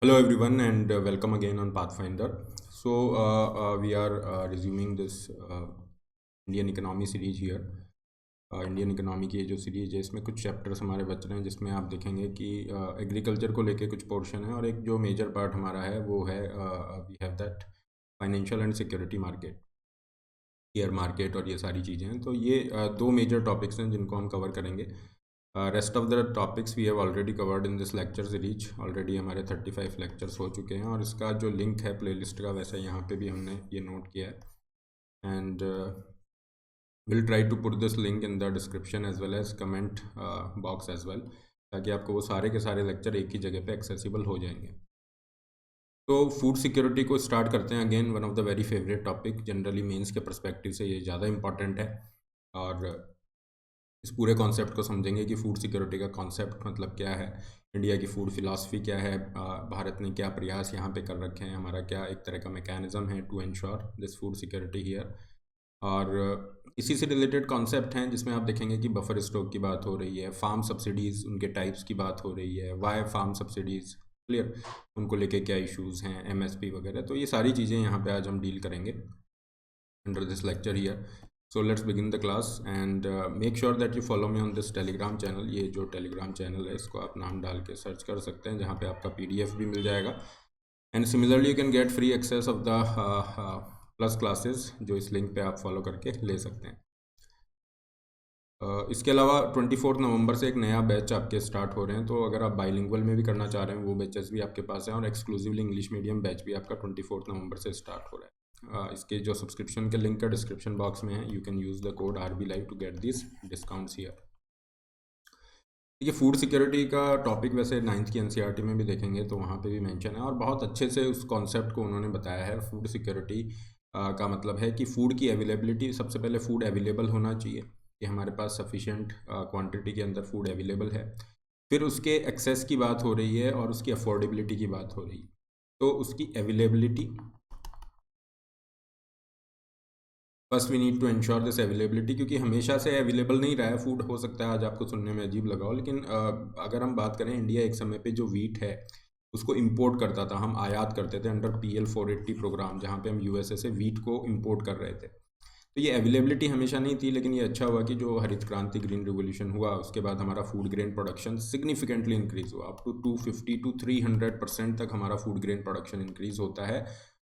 Hello everyone and welcome again on Pathfinder. We are resuming this Indian economy series here. Indian economy की ये जो series है इसमें कुछ चैप्टर्स हमारे बच रहे हैं जिसमें आप देखेंगे कि एग्रीकल्चर को लेके कुछ पोर्शन है और एक जो मेजर पार्ट हमारा है वो है we have that financial and security market, share market और ये सारी चीज़ें हैं। तो ये दो मेजर टॉपिक्स हैं जिनको हम कवर करेंगे। Rest of the topics we have already covered in this lecture series. Already हमारे 35 लेक्चर्स हो चुके हैं और इसका जो लिंक है प्लेलिस्ट का वैसे यहाँ पे भी हमने ये नोट किया है and will try to put this link in the description as well as comment box as well, ताकि आपको वो सारे के सारे लेक्चर एक ही जगह पे एक्सेसिबल हो जाएंगे। तो फूड सिक्योरिटी को स्टार्ट करते हैं। Again one of the very favourite topic, generally mains के पर्सपेक्टिव से ये ज़्यादा इंपॉर्टेंट है और इस पूरे कॉन्सेप्ट को समझेंगे कि फूड सिक्योरिटी का कॉन्सेप्ट मतलब क्या है, इंडिया की फूड फिलॉसफी क्या है, भारत ने क्या प्रयास यहाँ पे कर रखे हैं, हमारा क्या एक तरह का मैकेनिज्म है to ensure this food security here. और इसी से रिलेटेड कॉन्सेप्ट हैं जिसमें आप देखेंगे कि बफर स्टॉक की बात हो रही है, फार्म सब्सिडीज़ उनके टाइप्स की बात हो रही है, वाई फार्म सब्सिडीज़ क्लियर, उनको लेके क्या इश्यूज़ हैं, एमएसपी वगैरह। तो ये सारी चीज़ें यहाँ पे आज हम डील करेंगे under this lecture here. So let's begin the class and make sure that you follow me on this telegram channel। ये जो telegram channel है इसको आप नाम डाल के सर्च कर सकते हैं, जहाँ पे आपका PDF भी मिल जाएगा and similarly you can get free access of the plus classes जो इस लिंक पे आप फॉलो करके ले सकते हैं। इसके अलावा 24 नवंबर से एक नया बैच आपके स्टार्ट हो रहे हैं, तो अगर आप बाइलिंगुअल में भी करना चाह रहे हैं वो बैचेस भी आपके पास हैं और एक्सक्लूसिवली इंग्लिश मीडियम बैच भी आपका 24 नवंबर से स्टार्ट हो रहा है। इसके जो सब्सक्रिप्शन के लिंक का डिस्क्रिप्शन बॉक्स में है, you can use the code RBLive to get this discounts here. ये फूड सिक्योरिटी का टॉपिक वैसे 9th की NCERT में भी देखेंगे तो वहाँ पे भी मेंशन है और बहुत अच्छे से उस कॉन्सेप्ट को उन्होंने बताया है। फूड सिक्योरिटी का मतलब है कि फूड की अवेलेबिलिटी, सबसे पहले फूड अवेलेबल होना चाहिए कि हमारे पास सफिशिएंट क्वांटिटी के अंदर फूड अवेलेबल है। फिर उसके एक्सेस की बात हो रही है और उसकी अफोर्डेबिलिटी की बात हो रही है। तो उसकी availability, first we need to ensure this availability, क्योंकि हमेशा से अवेलेबल नहीं रहा है फूड। हो सकता है आज आपको सुनने में अजीब लगा हो, लेकिन अगर हम बात करें, इंडिया एक समय पे जो वीट है उसको इंपोर्ट करता था, हम आयात करते थे अंडर PL 480 प्रोग्राम, जहाँ पे हम USA से वीट को इंपोर्ट कर रहे थे। तो ये अवेलेबिलिटी हमेशा नहीं थी, लेकिन ये अच्छा हुआ कि जो हरित क्रांति ग्रीन रिवोल्यूशन हुआ उसके बाद हमारा food grain production significantly increase हुआ। अप टू 250 to 300% तक हमारा फूड ग्रेन प्रोडक्शन इंक्रीज होता है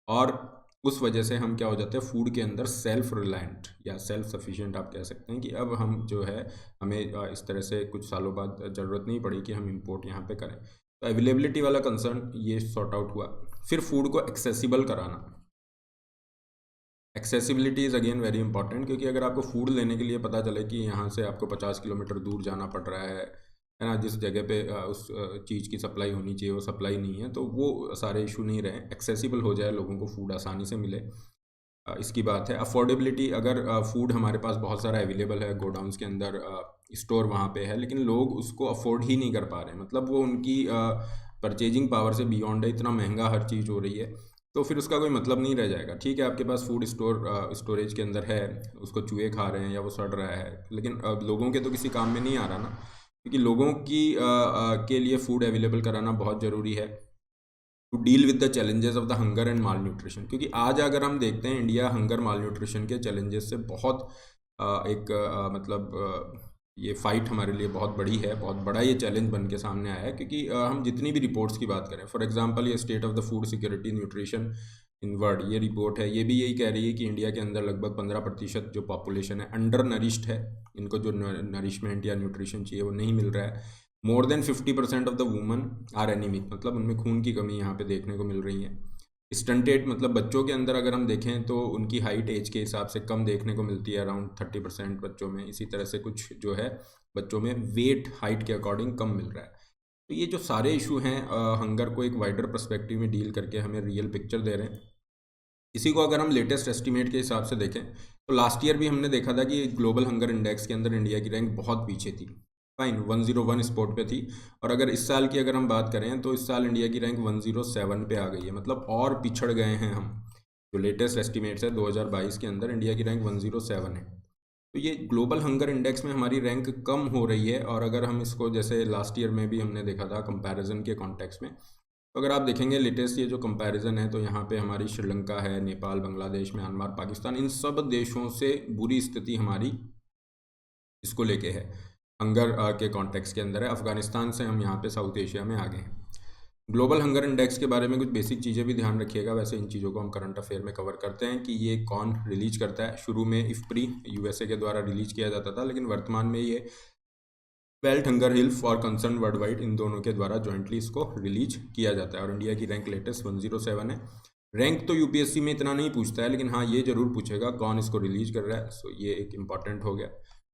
और उस वजह से हम क्या हो जाते हैं, फूड के अंदर सेल्फ रिलायंट या सेल्फ सफिशिएंट आप कह सकते हैं कि अब हम जो है, हमें इस तरह से कुछ सालों बाद ज़रूरत नहीं पड़ी कि हम इंपोर्ट यहाँ पे करें। तो अवेलेबिलिटी वाला कंसर्न ये सॉर्ट आउट हुआ। फिर फूड को एक्सेसिबल कराना, accessibility is again very important, क्योंकि अगर आपको फूड लेने के लिए पता चले कि यहाँ से आपको 50 किलोमीटर दूर जाना पड़ रहा है ना, जिस जगह पे उस चीज़ की सप्लाई होनी चाहिए वो सप्लाई नहीं है, तो वो सारे इशू नहीं रहे, एक्सेसिबल हो जाए, लोगों को फूड आसानी से मिले, इसकी बात है। अफोर्डेबिलिटी, अगर फूड हमारे पास बहुत सारा अवेलेबल है, गोडाउंस के अंदर स्टोर वहाँ पे है, लेकिन लोग उसको अफोर्ड ही नहीं कर पा रहे, मतलब वो उनकी परचेजिंग पावर से बियॉन्ड है, इतना महंगा हर चीज़ हो रही है, तो फिर उसका कोई मतलब नहीं रह जाएगा। ठीक है, आपके पास फूड स्टोरेज के अंदर है, उसको चूहे खा रहे हैं या वो सड़ रहा है, लेकिन लोगों के तो किसी काम में नहीं आ रहा ना, क्योंकि लोगों की के लिए फूड अवेलेबल कराना बहुत ज़रूरी है to deal with the challenges of the hunger and malnutrition. क्योंकि आज अगर हम देखते हैं, इंडिया हंगर माल न्यूट्रिशन के चैलेंजेस से बहुत ये फाइट हमारे लिए बहुत बड़ी है, बहुत बड़ा ये चैलेंज बन के सामने आया है। क्योंकि हम जितनी भी रिपोर्ट्स की बात करें, फॉर एग्जांपल ये state of the food security nutrition in world, ये रिपोर्ट है, ये भी यही कह रही है कि इंडिया के अंदर लगभग 15% जो पॉपुलेशन है अंडर नरिश्ड है, इनको जो नरिशमेंट या न्यूट्रिशन चाहिए वो नहीं मिल रहा है। More than 50% of the woman are anaemic, मतलब उनमें खून की कमी यहाँ पे देखने को मिल रही है। स्टंटेड, मतलब बच्चों के अंदर अगर हम देखें तो उनकी हाइट एज के हिसाब से कम देखने को मिलती है, अराउंड 30% बच्चों में। इसी तरह से कुछ जो है बच्चों में वेट हाइट के अकॉर्डिंग कम मिल रहा है। तो ये जो सारे इशू हैं हंगर को एक वाइडर पर्सपेक्टिव में डील करके हमें रियल पिक्चर दे रहे हैं। इसी को अगर हम लेटेस्ट एस्टिमेट के हिसाब से देखें तो लास्ट ईयर भी हमने देखा था कि ग्लोबल हंगर इंडेक्स के अंदर इंडिया की रैंक बहुत पीछे थी, फाइन 101 स्पॉट पे थी। और अगर इस साल की अगर हम बात करें तो इस साल इंडिया की रैंक 107 पे आ गई है, मतलब और पिछड़ गए हैं हम। जो लेटेस्ट एस्टिमेट्स है 2022 के अंदर इंडिया की रैंक 107 है। तो ये ग्लोबल हंगर इंडेक्स में हमारी रैंक कम हो रही है। और अगर हम इसको, जैसे लास्ट ईयर में भी हमने देखा था कंपैरिजन के कॉन्टेक्स्ट में, तो अगर आप देखेंगे लेटेस्ट ये जो कंपैरिजन है, तो यहाँ पे हमारी श्रीलंका है, नेपाल, बांग्लादेश, म्यांमार, पाकिस्तान, इन सब देशों से बुरी स्थिति हमारी इसको लेके है, हंगर के कॉन्टेक्स्ट के अंदर है। अफगानिस्तान से हम यहाँ पे साउथ एशिया में आगे हैं। ग्लोबल हंगर इंडेक्स के बारे में कुछ बेसिक चीज़ें भी ध्यान रखिएगा। वैसे इन चीज़ों को हम करंट अफेयर में कवर करते हैं कि ये कौन रिलीज करता है। शुरू में इफ्प्री यूएसए के द्वारा रिलीज किया जाता था, लेकिन वर्तमान में ये Welthungerhilfe for Concern Worldwide, इन दोनों के द्वारा जॉइंटली इसको रिलीज किया जाता है। और इंडिया की रैंक लेटेस्ट 107 है। रैंक तो यूपीएससी में इतना नहीं पूछता है, लेकिन हाँ ये जरूर पूछेगा कौन इसको रिलीज कर रहा है। सो ये एक इंपॉर्टेंट हो गया।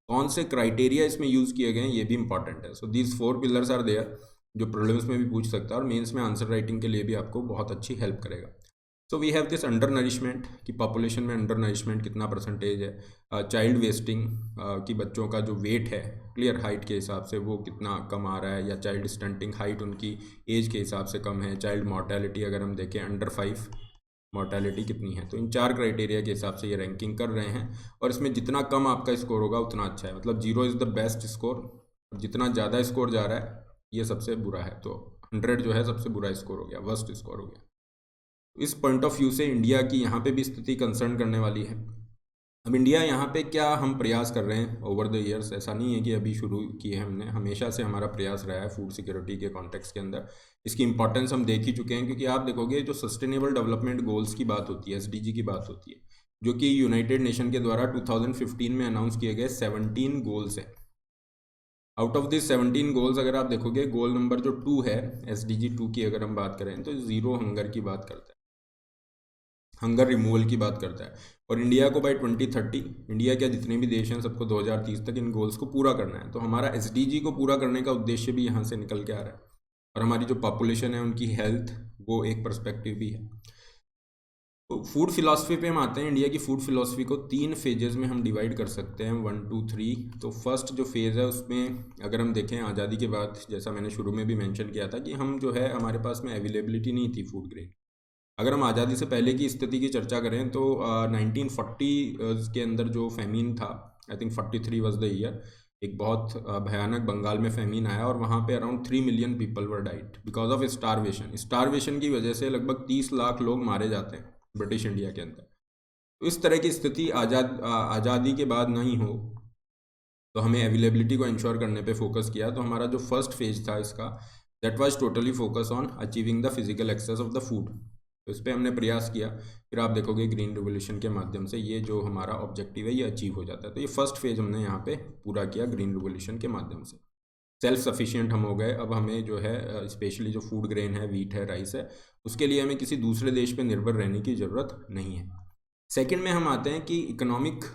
कौन से क्राइटेरिया इसमें यूज़ किए गए हैं ये भी इंपॉर्टेंट है। So these 4 pillars are there, जो प्रीलिम्स में भी पूछ सकता है और मेंस में आंसर राइटिंग के लिए भी आपको बहुत अच्छी हेल्प करेगा। So we have this undernourishment, कि पॉपुलेशन में अंडर नरिशमेंट कितना परसेंटेज है। चाइल्ड वेस्टिंग, कि बच्चों का जो वेट है क्लियर हाइट के हिसाब से वो कितना कम आ रहा है, या चाइल्ड स्टंटिंग, हाइट उनकी एज के हिसाब से कम है। चाइल्ड मॉर्टेलिटी अगर हम देखें अंडर 5 मॉर्टेलिटी कितनी है। तो इन 4 क्राइटेरिया के हिसाब से ये रैंकिंग कर रहे हैं, और इसमें जितना कम आपका स्कोर होगा उतना अच्छा है। मतलब 0 इज़ द बेस्ट स्कोर, जितना ज़्यादा स्कोर जा रहा है ये सबसे बुरा है। तो 100 जो है सबसे बुरा स्कोर हो गया, वर्स्ट स्कोर हो गया। इस पॉइंट ऑफ व्यू से इंडिया की यहाँ पे भी स्थिति कंसर्न करने वाली है। अब इंडिया यहाँ पे क्या हम प्रयास कर रहे हैं ओवर द ईयर्स, ऐसा नहीं है कि अभी शुरू किए हैं हमने, हमेशा से हमारा प्रयास रहा है फूड सिक्योरिटी के कॉन्टेक्स्ट के अंदर। इसकी इंपॉर्टेंस हम देख ही चुके हैं, क्योंकि आप देखोगे जो सस्टेनेबल डेवलपमेंट गोल्स की बात होती है, एसडीजी की बात होती है, जो कि यूनाइटेड नेशन के द्वारा 2015 में अनाउंस किए गए 17 गोल्स हैं। आउट ऑफ दिस 17 गोल्स अगर आप देखोगे, गोल नंबर जो 2 है एसडीजी 2 की अगर हम बात करें, तो 0 हंगर की बात करता है, हंगर रिमूवल की बात करता है। और इंडिया को बाय 2030, इंडिया क्या जितने भी देश हैं सबको 2030 तक इन गोल्स को पूरा करना है। तो हमारा एसडीजी को पूरा करने का उद्देश्य भी यहाँ से निकल के आ रहा है। और हमारी जो पॉपुलेशन है उनकी हेल्थ, वो एक पर्सपेक्टिव भी है। तो फूड फिलॉसफी पे हम आते हैं। इंडिया की फूड फिलॉसफी को 3 फेजेस में हम डिवाइड कर सकते हैं, 1 2 3। तो फर्स्ट जो फेज़ है उसमें अगर हम देखें आज़ादी के बाद, जैसा मैंने शुरू में भी मेंशन किया था कि हम जो है हमारे पास में अवेलेबिलिटी नहीं थी फूड ग्रेन। अगर हम आज़ादी से पहले की स्थिति की चर्चा करें तो 1940 के अंदर जो फेमिन था, I think 43 was the year, एक बहुत भयानक बंगाल में फेमिन आया, और वहाँ पे around 3 million people were died because of starvation. Starvation की वजह से लगभग 30 लाख लोग मारे जाते हैं ब्रिटिश इंडिया के अंदर। तो इस तरह की स्थिति आज़ादी के बाद नहीं हो, तो हमें अवेलेबिलिटी को इंश्योर करने पे फोकस किया। तो हमारा जो फर्स्ट फेज था इसका, that was totally focus on achieving the physical access of the food. तो इस पर हमने प्रयास किया। फिर आप देखोगे ग्रीन रिवोल्यूशन के माध्यम से ये जो हमारा ऑब्जेक्टिव है ये अचीव हो जाता है। तो ये फर्स्ट फेज हमने यहाँ पे पूरा किया ग्रीन रिवोल्यूशन के माध्यम से। सेल्फ सफिशिएंट हम हो गए। अब हमें जो है स्पेशली जो फूड ग्रेन है, वीट है, राइस है, उसके लिए हमें किसी दूसरे देश पे निर्भर रहने की ज़रूरत नहीं है। सेकंड में हम आते हैं कि इकोनॉमिक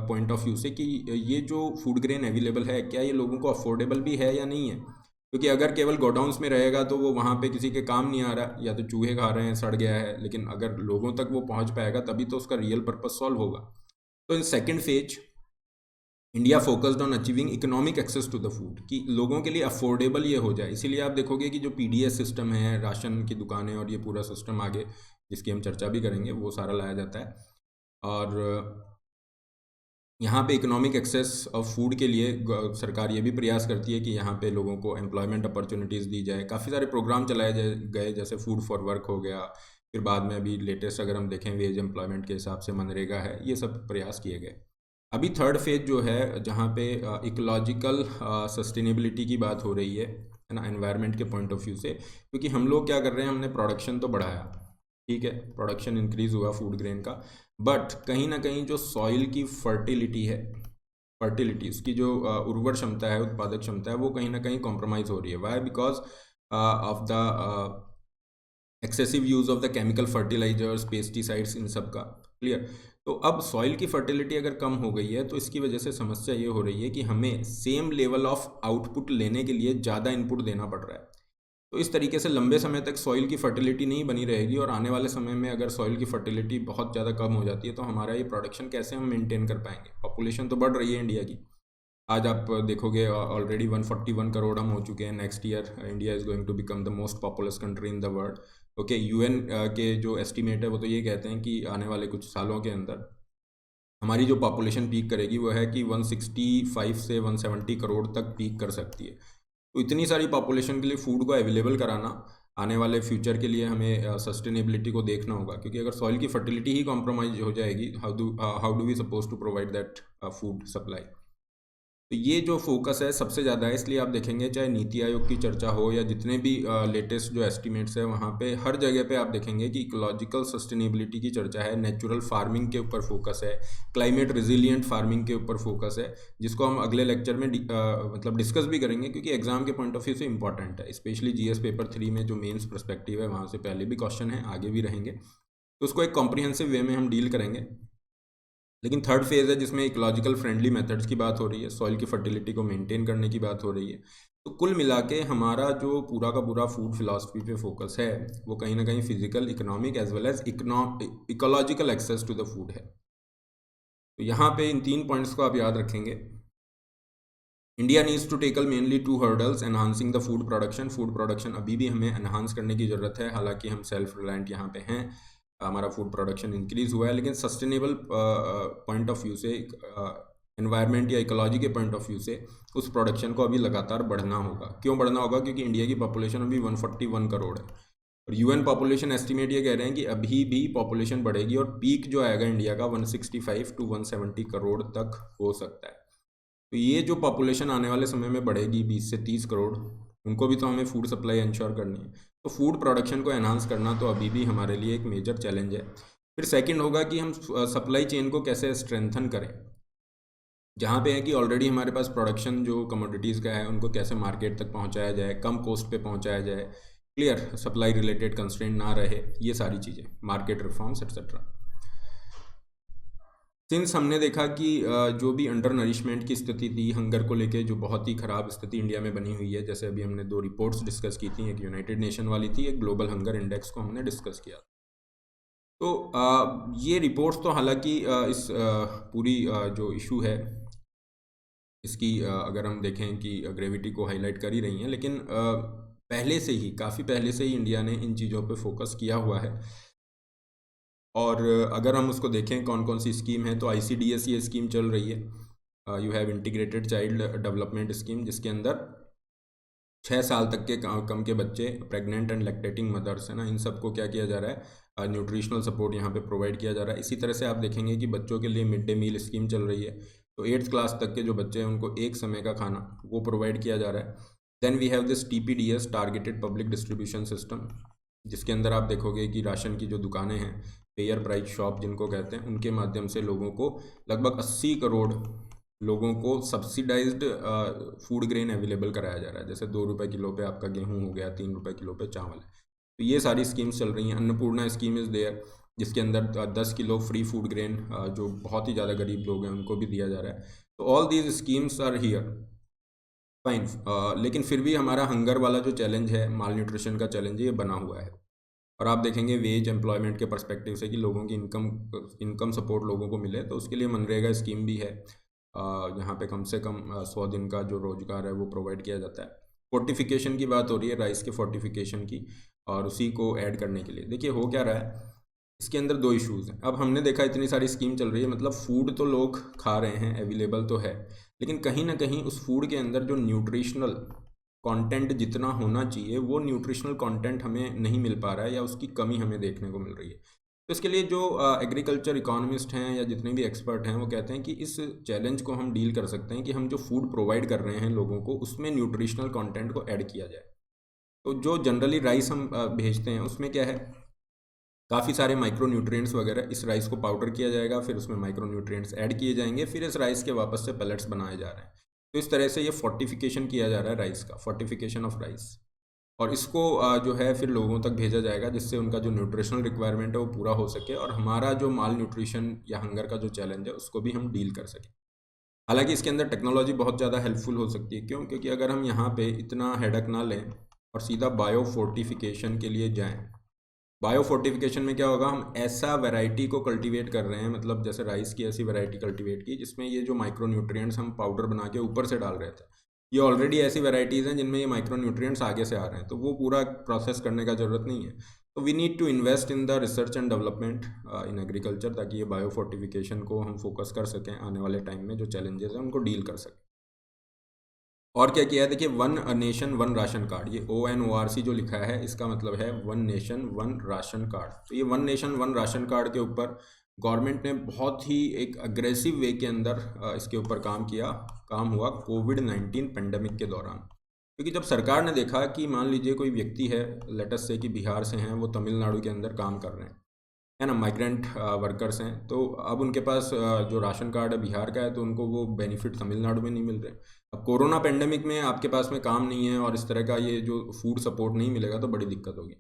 पॉइंट ऑफ व्यू से, कि ये जो फूड ग्रेन अवेलेबल है क्या ये लोगों को अफोर्डेबल भी है या नहीं है। क्योंकि अगर केवल गोडाउन्स में रहेगा तो वो वहाँ पे किसी के काम नहीं आ रहा, या तो चूहे खा रहे हैं, सड़ गया है। लेकिन अगर लोगों तक वो पहुँच पाएगा तभी तो उसका रियल पर्पस सॉल्व होगा। तो in second phase India focused on achieving economic access to the food, कि लोगों के लिए अफोर्डेबल ये हो जाए। इसीलिए आप देखोगे कि जो पीडीएस सिस्टम है, राशन की दुकानें, और ये पूरा सिस्टम आगे जिसकी हम चर्चा भी करेंगे, वो सारा लाया जाता है। और यहाँ पे इकोनॉमिक एक्सेस ऑफ फूड के लिए सरकार ये भी प्रयास करती है कि यहाँ पे लोगों को एम्प्लॉयमेंट अपॉर्चुनिटीज़ दी जाए। काफ़ी सारे प्रोग्राम चलाए गए, जैसे फूड फॉर वर्क हो गया। फिर बाद में अभी लेटेस्ट अगर हम देखें वेज एम्प्लॉयमेंट के हिसाब से मनरेगा है, ये सब प्रयास किए गए। अभी थर्ड फेज जो है, जहाँ पे इकोलॉजिकल सस्टेनेबिलिटी की बात हो रही है ना, एनवायरनमेंट के पॉइंट ऑफ व्यू से। क्योंकि हम लोग क्या कर रहे हैं, हमने प्रोडक्शन तो बढ़ाया, ठीक है, प्रोडक्शन इंक्रीज़ हुआ फूड ग्रेन का, बट कहीं ना कहीं जो सॉइल की फर्टिलिटी है, फर्टिलिटी उसकी जो उर्वर क्षमता है, उत्पादक क्षमता है, वो कहीं ना कहीं कॉम्प्रोमाइज़ हो रही है। Why? Because of the excessive use of the chemical fertilisers, pesticides, इन सब का। क्लियर? तो अब सॉइल की फर्टिलिटी अगर कम हो गई है तो इसकी वजह से समस्या ये हो रही है कि हमें सेम लेवल ऑफ आउटपुट लेने के लिए ज़्यादा इनपुट देना पड़ रहा है। तो इस तरीके से लंबे समय तक सॉइल की फर्टिलिटी नहीं बनी रहेगी, और आने वाले समय में अगर सॉइल की फर्टिलिटी बहुत ज़्यादा कम हो जाती है तो हमारा ये प्रोडक्शन कैसे हम मेंटेन कर पाएंगे। पॉपुलेशन तो बढ़ रही है इंडिया की, आज आप देखोगे ऑलरेडी 141 करोड़ हम हो चुके हैं। Next year India is going to become the most populous country in the world. Okay, UN के जो एस्टिमेट है वो तो ये कहते हैं कि आने वाले कुछ सालों के अंदर हमारी जो पॉपुलेशन पीक करेगी वो है कि 165 से 170 करोड़ तक पीक कर सकती है। तो इतनी सारी पॉपुलेशन के लिए फूड को अवेलेबल कराना आने वाले फ्यूचर के लिए हमें सस्टेनेबिलिटी को देखना होगा, क्योंकि अगर सॉइल की फर्टिलिटी ही कॉम्प्रोमाइज हो जाएगी, how do we suppose to provide that food supply. तो ये जो फोकस है सबसे ज़्यादा है, इसलिए आप देखेंगे चाहे नीति आयोग की चर्चा हो या जितने भी लेटेस्ट जो एस्टिमेट्स है, वहाँ पे हर जगह पे आप देखेंगे कि इकोलॉजिकल सस्टेनेबिलिटी की चर्चा है, नेचुरल फार्मिंग के ऊपर फोकस है, क्लाइमेट रिजिलियंट फार्मिंग के ऊपर फोकस है, जिसको हम अगले लेक्चर में मतलब डिस्कस भी करेंगे, क्योंकि एग्जाम के पॉइंट ऑफ व्यू से इंपॉर्टेंट है। स्पेशली जीएस पेपर 3 में जो मेन्स पर्सपेक्टिव है वहाँ से पहले भी क्वेश्चन है, आगे भी रहेंगे, तो उसको एक कॉम्प्रिहेंसिव वे में हम डील करेंगे। लेकिन थर्ड फेज़ है जिसमें इकोलॉजिकल फ्रेंडली मेथड्स की बात हो रही है, सॉइल की फर्टिलिटी को मेंटेन करने की बात हो रही है। तो कुल मिला के हमारा जो पूरा का पूरा फूड फिलॉसफी पे फोकस है, वो कहीं ना कहीं physical, economic as well as ecological access to the food है। तो यहाँ पे इन 3 पॉइंट्स को आप याद रखेंगे। India needs to tackle mainly 2 hurdles, enhancing the food production. Food production अभी भी हमें एनहांस करने की ज़रूरत है, हालांकि हम सेल्फ रिलायंट यहाँ पे हैं, हमारा फूड प्रोडक्शन इंक्रीज़ हुआ है, लेकिन सस्टेनेबल पॉइंट ऑफ व्यू से, एनवायरनमेंट या इकोलॉजी के पॉइंट ऑफ व्यू से उस प्रोडक्शन को अभी लगातार बढ़ना होगा। क्यों बढ़ना होगा? क्योंकि इंडिया की पॉपुलेशन अभी 141 करोड़ है, और यूएन पॉपुलेशन एस्टिमेट ये कह रहे हैं कि अभी भी पॉपुलेशन बढ़ेगी और पीक जो आएगा इंडिया का 165 टू 170 करोड़ तक हो सकता है। तो ये जो पॉपुलेशन आने वाले समय में बढ़ेगी 20 से 30 करोड़, उनको भी तो हमें फूड सप्लाई इंश्योर करनी है। तो फूड प्रोडक्शन को एनहांस करना तो अभी भी हमारे लिए एक मेजर चैलेंज है। फिर सेकंड होगा कि हम सप्लाई चेन को कैसे स्ट्रेंथन करें, जहाँ पे है कि ऑलरेडी हमारे पास प्रोडक्शन जो कमोडिटीज़ का है उनको कैसे मार्केट तक पहुँचाया जाए, कम कॉस्ट पे पहुँचाया जाए, क्लियर सप्लाई रिलेटेड कंस्ट्रेंट ना रहे, ये सारी चीज़ें, मार्केट रिफॉर्म्स एक्सेट्रा। सिंस हमने देखा कि जो भी अंडर नरिशमेंट की स्थिति थी, हंगर को लेके जो बहुत ही ख़राब स्थिति इंडिया में बनी हुई है, जैसे अभी हमने 2 रिपोर्ट्स डिस्कस की थी, एक यूनाइटेड नेशन वाली थी, एक ग्लोबल हंगर इंडेक्स को हमने डिस्कस किया। तो ये रिपोर्ट्स तो हालांकि इस पूरी जो इशू है इसकी अगर हम देखें कि ग्रेविटी को हाईलाइट कर ही रही हैं, लेकिन पहले से ही, काफ़ी पहले से ही इंडिया ने इन चीज़ों पे फोकस किया हुआ है। और अगर हम उसको देखें कौन कौन सी स्कीम है, तो ICDS ये स्कीम चल रही है, you have integrated child development scheme, जिसके अंदर 6 साल तक के कम के बच्चे, प्रेग्नेंट एंड लैक्टेटिंग मदर्स है ना, इन सबको क्या किया जा रहा है, न्यूट्रिशनल सपोर्ट यहाँ पे प्रोवाइड किया जा रहा है। इसी तरह से आप देखेंगे कि बच्चों के लिए मिड डे मील स्कीम चल रही है, तो 8th क्लास तक के जो बच्चे हैं उनको एक समय का खाना वो प्रोवाइड किया जा रहा है। Then we have this TPDS, targeted public distribution system, जिसके अंदर आप देखोगे कि राशन की जो दुकानें हैं, पेयर प्राइस शॉप जिनको कहते हैं, उनके माध्यम से लोगों को लगभग 80 करोड़ लोगों को सब्सिडाइज्ड फूड ग्रेन अवेलेबल कराया जा रहा है। जैसे 2 रुपये किलो पे आपका गेहूं हो गया, 3 रुपये किलो पे चावल है। तो ये सारी स्कीम्स चल रही हैं। अन्नपूर्णा स्कीम इज़ देयर, जिसके अंदर 10 किलो फ्री फूड ग्रेन जो बहुत ही ज़्यादा गरीब लोग हैं उनको भी दिया जा रहा है। तो all these schemes are here, fine. लेकिन फिर भी हमारा हंगर वाला जो चैलेंज है, माल न्यूट्रिशन का चैलेंज है, ये बना हुआ है। और आप देखेंगे वेज एम्प्लॉयमेंट के पर्सपेक्टिव से कि लोगों की इनकम सपोर्ट लोगों को मिले, तो उसके लिए मनरेगा स्कीम भी है, यहाँ पे कम से कम 100 दिन का जो रोजगार है वो प्रोवाइड किया जाता है। फोर्टिफिकेशन की बात हो रही है, राइस के फोर्टिफिकेशन की, और उसी को ऐड करने के लिए देखिए हो क्या रहा है, इसके अंदर 2 इश्यूज़ हैं। अब हमने देखा इतनी सारी स्कीम चल रही है, मतलब फूड तो लोग खा रहे हैं, अवेलेबल तो है, लेकिन कहीं ना कहीं उस फूड के अंदर जो न्यूट्रिशनल कंटेंट जितना होना चाहिए वो न्यूट्रिशनल कंटेंट हमें नहीं मिल पा रहा है, या उसकी कमी हमें देखने को मिल रही है। तो इसके लिए जो एग्रीकल्चर इकोनॉमिस्ट हैं या जितने भी एक्सपर्ट हैं, वो कहते हैं कि इस चैलेंज को हम डील कर सकते हैं कि हम जो फूड प्रोवाइड कर रहे हैं लोगों को, उसमें न्यूट्रिशनल कंटेंट को ऐड किया जाए। तो जो जनरली राइस हम भेजते हैं उसमें क्या है, काफ़ी सारे माइक्रो न्यूट्रिएंट्स वगैरह, इस राइस को पाउडर किया जाएगा, फिर उसमें माइक्रो न्यूट्रिएंट्स ऐड किए जाएंगे, फिर इस राइस के वापस से पेलेट्स बनाए जा रहे हैं। तो इस तरह से ये फोर्टिफिकेशन किया जा रहा है राइस का, फोर्टिफिकेशन ऑफ राइस, और इसको जो है फिर लोगों तक भेजा जाएगा, जिससे उनका जो न्यूट्रिशनल रिक्वायरमेंट है वो पूरा हो सके, और हमारा जो माल न्यूट्रिशन या हंगर का जो चैलेंज है उसको भी हम डील कर सकें। हालांकि इसके अंदर टेक्नोलॉजी बहुत ज़्यादा हेल्पफुल हो सकती है। क्यों? क्योंकि अगर हम यहाँ पे इतना हेडक ना लें और सीधा बायो फोर्टिफिकेशन के लिए जाएँ। बायो फोर्टिफिकेशन में क्या होगा, हम ऐसा वैरायटी को कल्टीवेट कर रहे हैं, मतलब जैसे राइस की ऐसी वैरायटी कल्टीवेट की जिसमें ये जो माइक्रो न्यूट्रिएंट्स हम पाउडर बना के ऊपर से डाल रहे थे, ये ऑलरेडी ऐसी वैरायटीज़ हैं जिनमें ये माइक्रो न्यूट्रिएंट्स आगे से आ रहे हैं, तो वो पूरा प्रोसेस करने का ज़रूरत नहीं है। तो we need to invest in the research and development in agriculture, ताकि ये बायो फोर्टिफिकेशन को हम फोकस कर सकें, आने वाले टाइम में जो चैलेंजेस हैं उनको डील कर सकें। और क्या किया है देखिए, one nation one ration card, ये ONORC जो लिखा है इसका मतलब है one nation one ration card. तो ये one nation one ration card के ऊपर गवर्नमेंट ने बहुत ही एक अग्रेसिव वे के अंदर इसके ऊपर काम हुआ कोविड-19 पेंडेमिक के दौरान। क्योंकि जब सरकार ने देखा कि मान लीजिए कोई व्यक्ति है, लेट अस से कि बिहार से हैं, वो तमिलनाडु के अंदर काम कर रहे हैं, है ना, माइग्रेंट वर्कर्स हैं, तो अब उनके पास जो राशन कार्ड है बिहार का है, तो उनको वो बेनिफिट तमिलनाडु में नहीं मिल रहे। अब कोरोना पेंडेमिक में आपके पास में काम नहीं है और इस तरह का ये जो फूड सपोर्ट नहीं मिलेगा तो बड़ी दिक्कत होगी।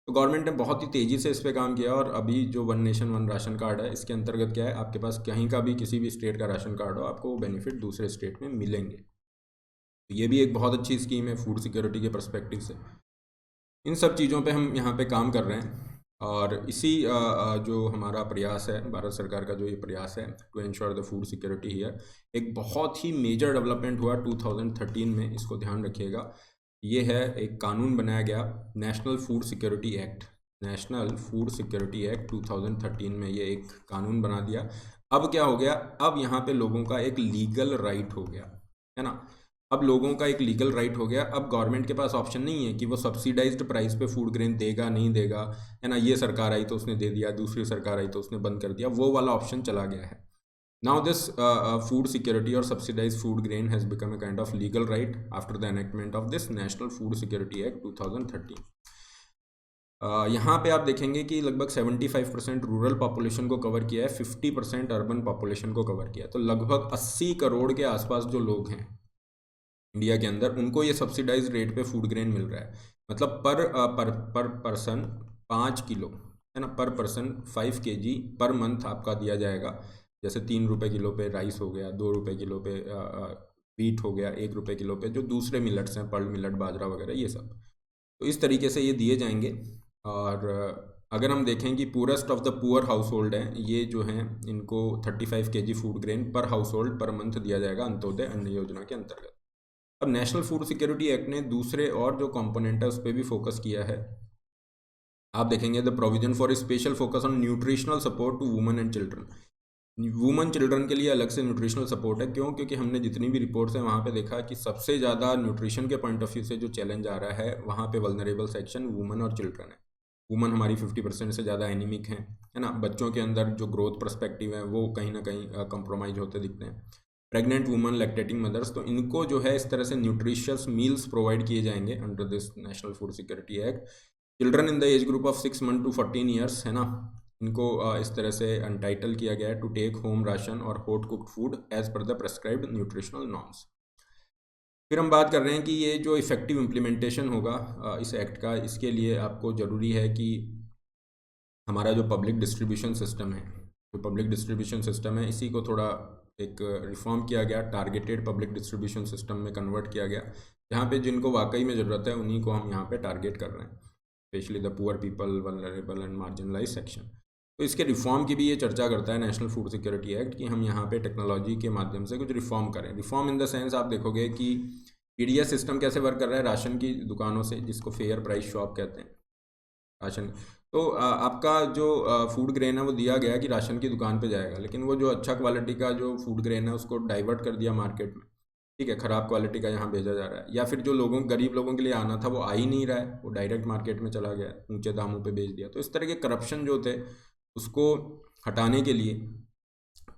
तो गवर्नमेंट ने बहुत ही तेज़ी से इस पे काम किया और अभी जो one nation one ration card है, इसके अंतर्गत क्या है, आपके पास कहीं का भी किसी भी स्टेट का राशन कार्ड हो, आपको वो बेनिफिट दूसरे स्टेट में मिलेंगे। तो ये भी एक बहुत अच्छी स्कीम है फूड सिक्योरिटी के पर्सपेक्टिव से। इन सब चीज़ों पे हम यहाँ पे काम कर रहे हैं और इसी जो हमारा प्रयास है, भारत सरकार का जो ये प्रयास है to ensure the food security here, एक बहुत ही मेजर डेवलपमेंट हुआ 2013 में, इसको ध्यान रखिएगा। ये है एक कानून बनाया गया, national food security act, national food security act 2013 में ये एक कानून बना दिया। अब क्या हो गया, अब यहाँ पे लोगों का एक लीगल राइट हो गया, है ना। अब लोगों का एक लीगल राइट हो गया। अब गवर्नमेंट के पास ऑप्शन नहीं है कि वो सब्सिडाइज्ड प्राइस पे फूड ग्रेन देगा नहीं देगा, है ना, ये सरकार आई तो उसने दे दिया, दूसरी सरकार आई तो उसने बंद कर दिया, वो वाला ऑप्शन चला गया है। नाउ दिस फूड सिक्योरिटी और subsidised food grain has become a kind of legal right after the enactment of this national food security act 2013। यहाँ पे आप देखेंगे कि लगभग 75% रूरल पॉपुलेशन को कवर किया है, 50% अर्बन पॉपुलेशन को कवर किया है। तो लगभग 80 करोड़ के आसपास जो लोग हैं इंडिया के अंदर, उनको ये सब्सिडाइज रेट पे फूड ग्रेन मिल रहा है। मतलब पर पर्सन 5 किलो, है ना, पर पर्सन 5 kg पर मंथ आपका दिया जाएगा। जैसे 3 रुपये किलो पे राइस हो गया, 2 रुपये किलो पे व्हीट हो गया, 1 रुपये किलो पे जो दूसरे मिलट्स हैं, पर्ल मिलट, बाजरा वगैरह, ये सब। तो इस तरीके से ये दिए जाएंगे। और अगर हम देखें कि purest of the poor house hold हैं, ये जो हैं, इनको 35 kg फूड ग्रेन पर हाउस होल्ड पर मंथ दिया जाएगा अंत्योदय अन्न योजना के अंतर्गत। अब नेशनल फूड सिक्योरिटी एक्ट ने दूसरे और जो कंपोनेंट है उस पर भी फोकस किया है। आप देखेंगे the provision for special focus on nutritional support to women and children. Women children के लिए अलग से न्यूट्रिशनल सपोर्ट है। क्यों? क्योंकि हमने जितनी भी रिपोर्ट्स हैं वहाँ पे देखा कि सबसे ज़्यादा न्यूट्रिशन के पॉइंट ऑफ व्यू से जो चैलेंज आ रहा है, वहाँ पे वल्नरेबल सेक्शन वुमेन और चिल्ड्रन है। वुमेन हमारी 50% से ज़्यादा एनीमिक हैं, है ना। बच्चों के अंदर जो ग्रोथ पर्सपेक्टिव है वो कहीं ना कहीं कंप्रोमाइज होते दिखते हैं। प्रेग्नेंट वुमन, लैक्टेटिंग मदर्स, तो इनको जो है इस तरह से न्यूट्रिशियस मील्स प्रोवाइड किए जाएंगे under this national food security act. Children in the age group of 6 month to 14 years, है ना, इनको इस तरह से अनटाइटल किया गया है टू टेक होम राशन और hot cooked food as per the prescribed nutritional norms. फिर हम बात कर रहे हैं कि ये जो इफेक्टिव इम्प्लीमेंटेशन होगा इस एक्ट का, इसके लिए आपको ज़रूरी है कि हमारा जो पब्लिक डिस्ट्रीब्यूशन सिस्टम है, जो पब्लिक डिस्ट्रीब्यूशन सिस्टम है, इसी को थोड़ा एक रिफॉर्म किया गया, टारगेटेड पब्लिक डिस्ट्रीब्यूशन सिस्टम में कन्वर्ट किया गया, जहाँ पे जिनको वाकई में ज़रूरत है उन्हीं को हम यहाँ पे टारगेट कर रहे हैं, specially the poor people, vulnerable and marginalise section. तो इसके रिफॉर्म की भी ये चर्चा करता है नेशनल फूड सिक्योरिटी एक्ट कि हम यहाँ पे टेक्नोलॉजी के माध्यम से कुछ रिफॉर्म करें। रिफॉर्म इन द सेंस आप देखोगे कि पीडीएस सिस्टम कैसे वर्क कर रहा है राशन की दुकानों से, जिसको फेयर प्राइस शॉप कहते हैं राशन। तो आपका जो फूड ग्रेन है वो दिया गया कि राशन की दुकान पे जाएगा, लेकिन वो जो अच्छा क्वालिटी का जो फूड ग्रेन है उसको डाइवर्ट कर दिया मार्केट में, ठीक है, ख़राब क्वालिटी का यहाँ भेजा जा रहा है। या फिर जो लोगों, गरीब लोगों के लिए आना था वो आ ही नहीं रहा है, वो डायरेक्ट मार्केट में चला गया, ऊंचे दामों पे बेच दिया। तो इस तरह के करप्शन जो थे उसको हटाने के लिए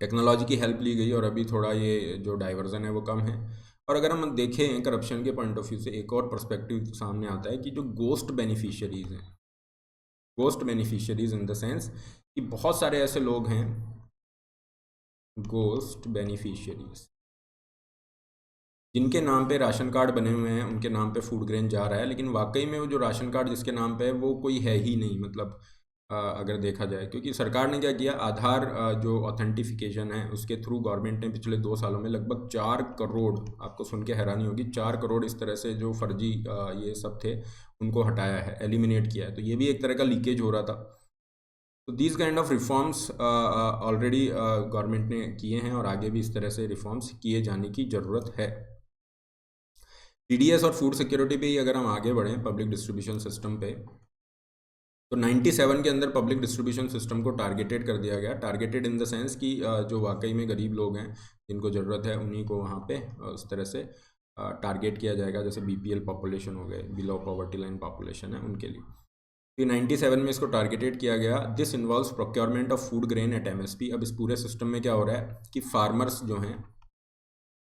टेक्नोलॉजी की हेल्प ली गई और अभी थोड़ा ये जो डाइवर्जन है वो कम है। और अगर हम देखें करप्शन के पॉइंट ऑफ व्यू से, एक और पर्सपेक्टिव सामने आता है कि जो गोस्ट बेनिफिशियरीज हैं, ghost beneficiaries in the sense कि बहुत सारे ऐसे लोग हैं, गोस्ट बेनिफिशियरीज, जिनके नाम पे राशन कार्ड बने हुए हैं, उनके नाम पे फूड ग्रेन जा रहा है, लेकिन वाकई में वो जो राशन कार्ड जिसके नाम पे है वो कोई है ही नहीं। मतलब अगर देखा जाए, क्योंकि सरकार ने क्या किया, आधार जो ऑथेंटिफिकेशन है उसके थ्रू गवर्नमेंट ने पिछले 2 सालों में लगभग 4 करोड़, आपको सुन के हैरानी होगी, 4 करोड़ इस तरह से जो फर्जी ये सब थे उनको हटाया है, एलिमिनेट किया है। तो ये भी एक तरह का लीकेज हो रहा था। तो these kind of reforms already government ने किए हैं और आगे भी इस तरह से रिफॉर्म्स किए जाने की ज़रूरत है। पीडीएस और फूड सिक्योरिटी पे ही अगर हम आगे बढ़ें, पब्लिक डिस्ट्रीब्यूशन सिस्टम पे, तो 97 के अंदर पब्लिक डिस्ट्रीब्यूशन सिस्टम को टारगेटेड कर दिया गया। टारगेटेड इन द सेंस कि जो वाकई में गरीब लोग हैं जिनको ज़रूरत है उन्हीं को वहाँ पे उस तरह से टारगेट किया जाएगा, जैसे BPL पॉपुलेशन हो गए, बिलो पॉवर्टी लाइन पॉपुलेशन है उनके लिए। फिर 97 में इसको टारगेटेड किया गया। This involves procurement of food grain at MSP। अब इस पूरे सिस्टम में क्या हो रहा है कि फार्मर्स जो हैं,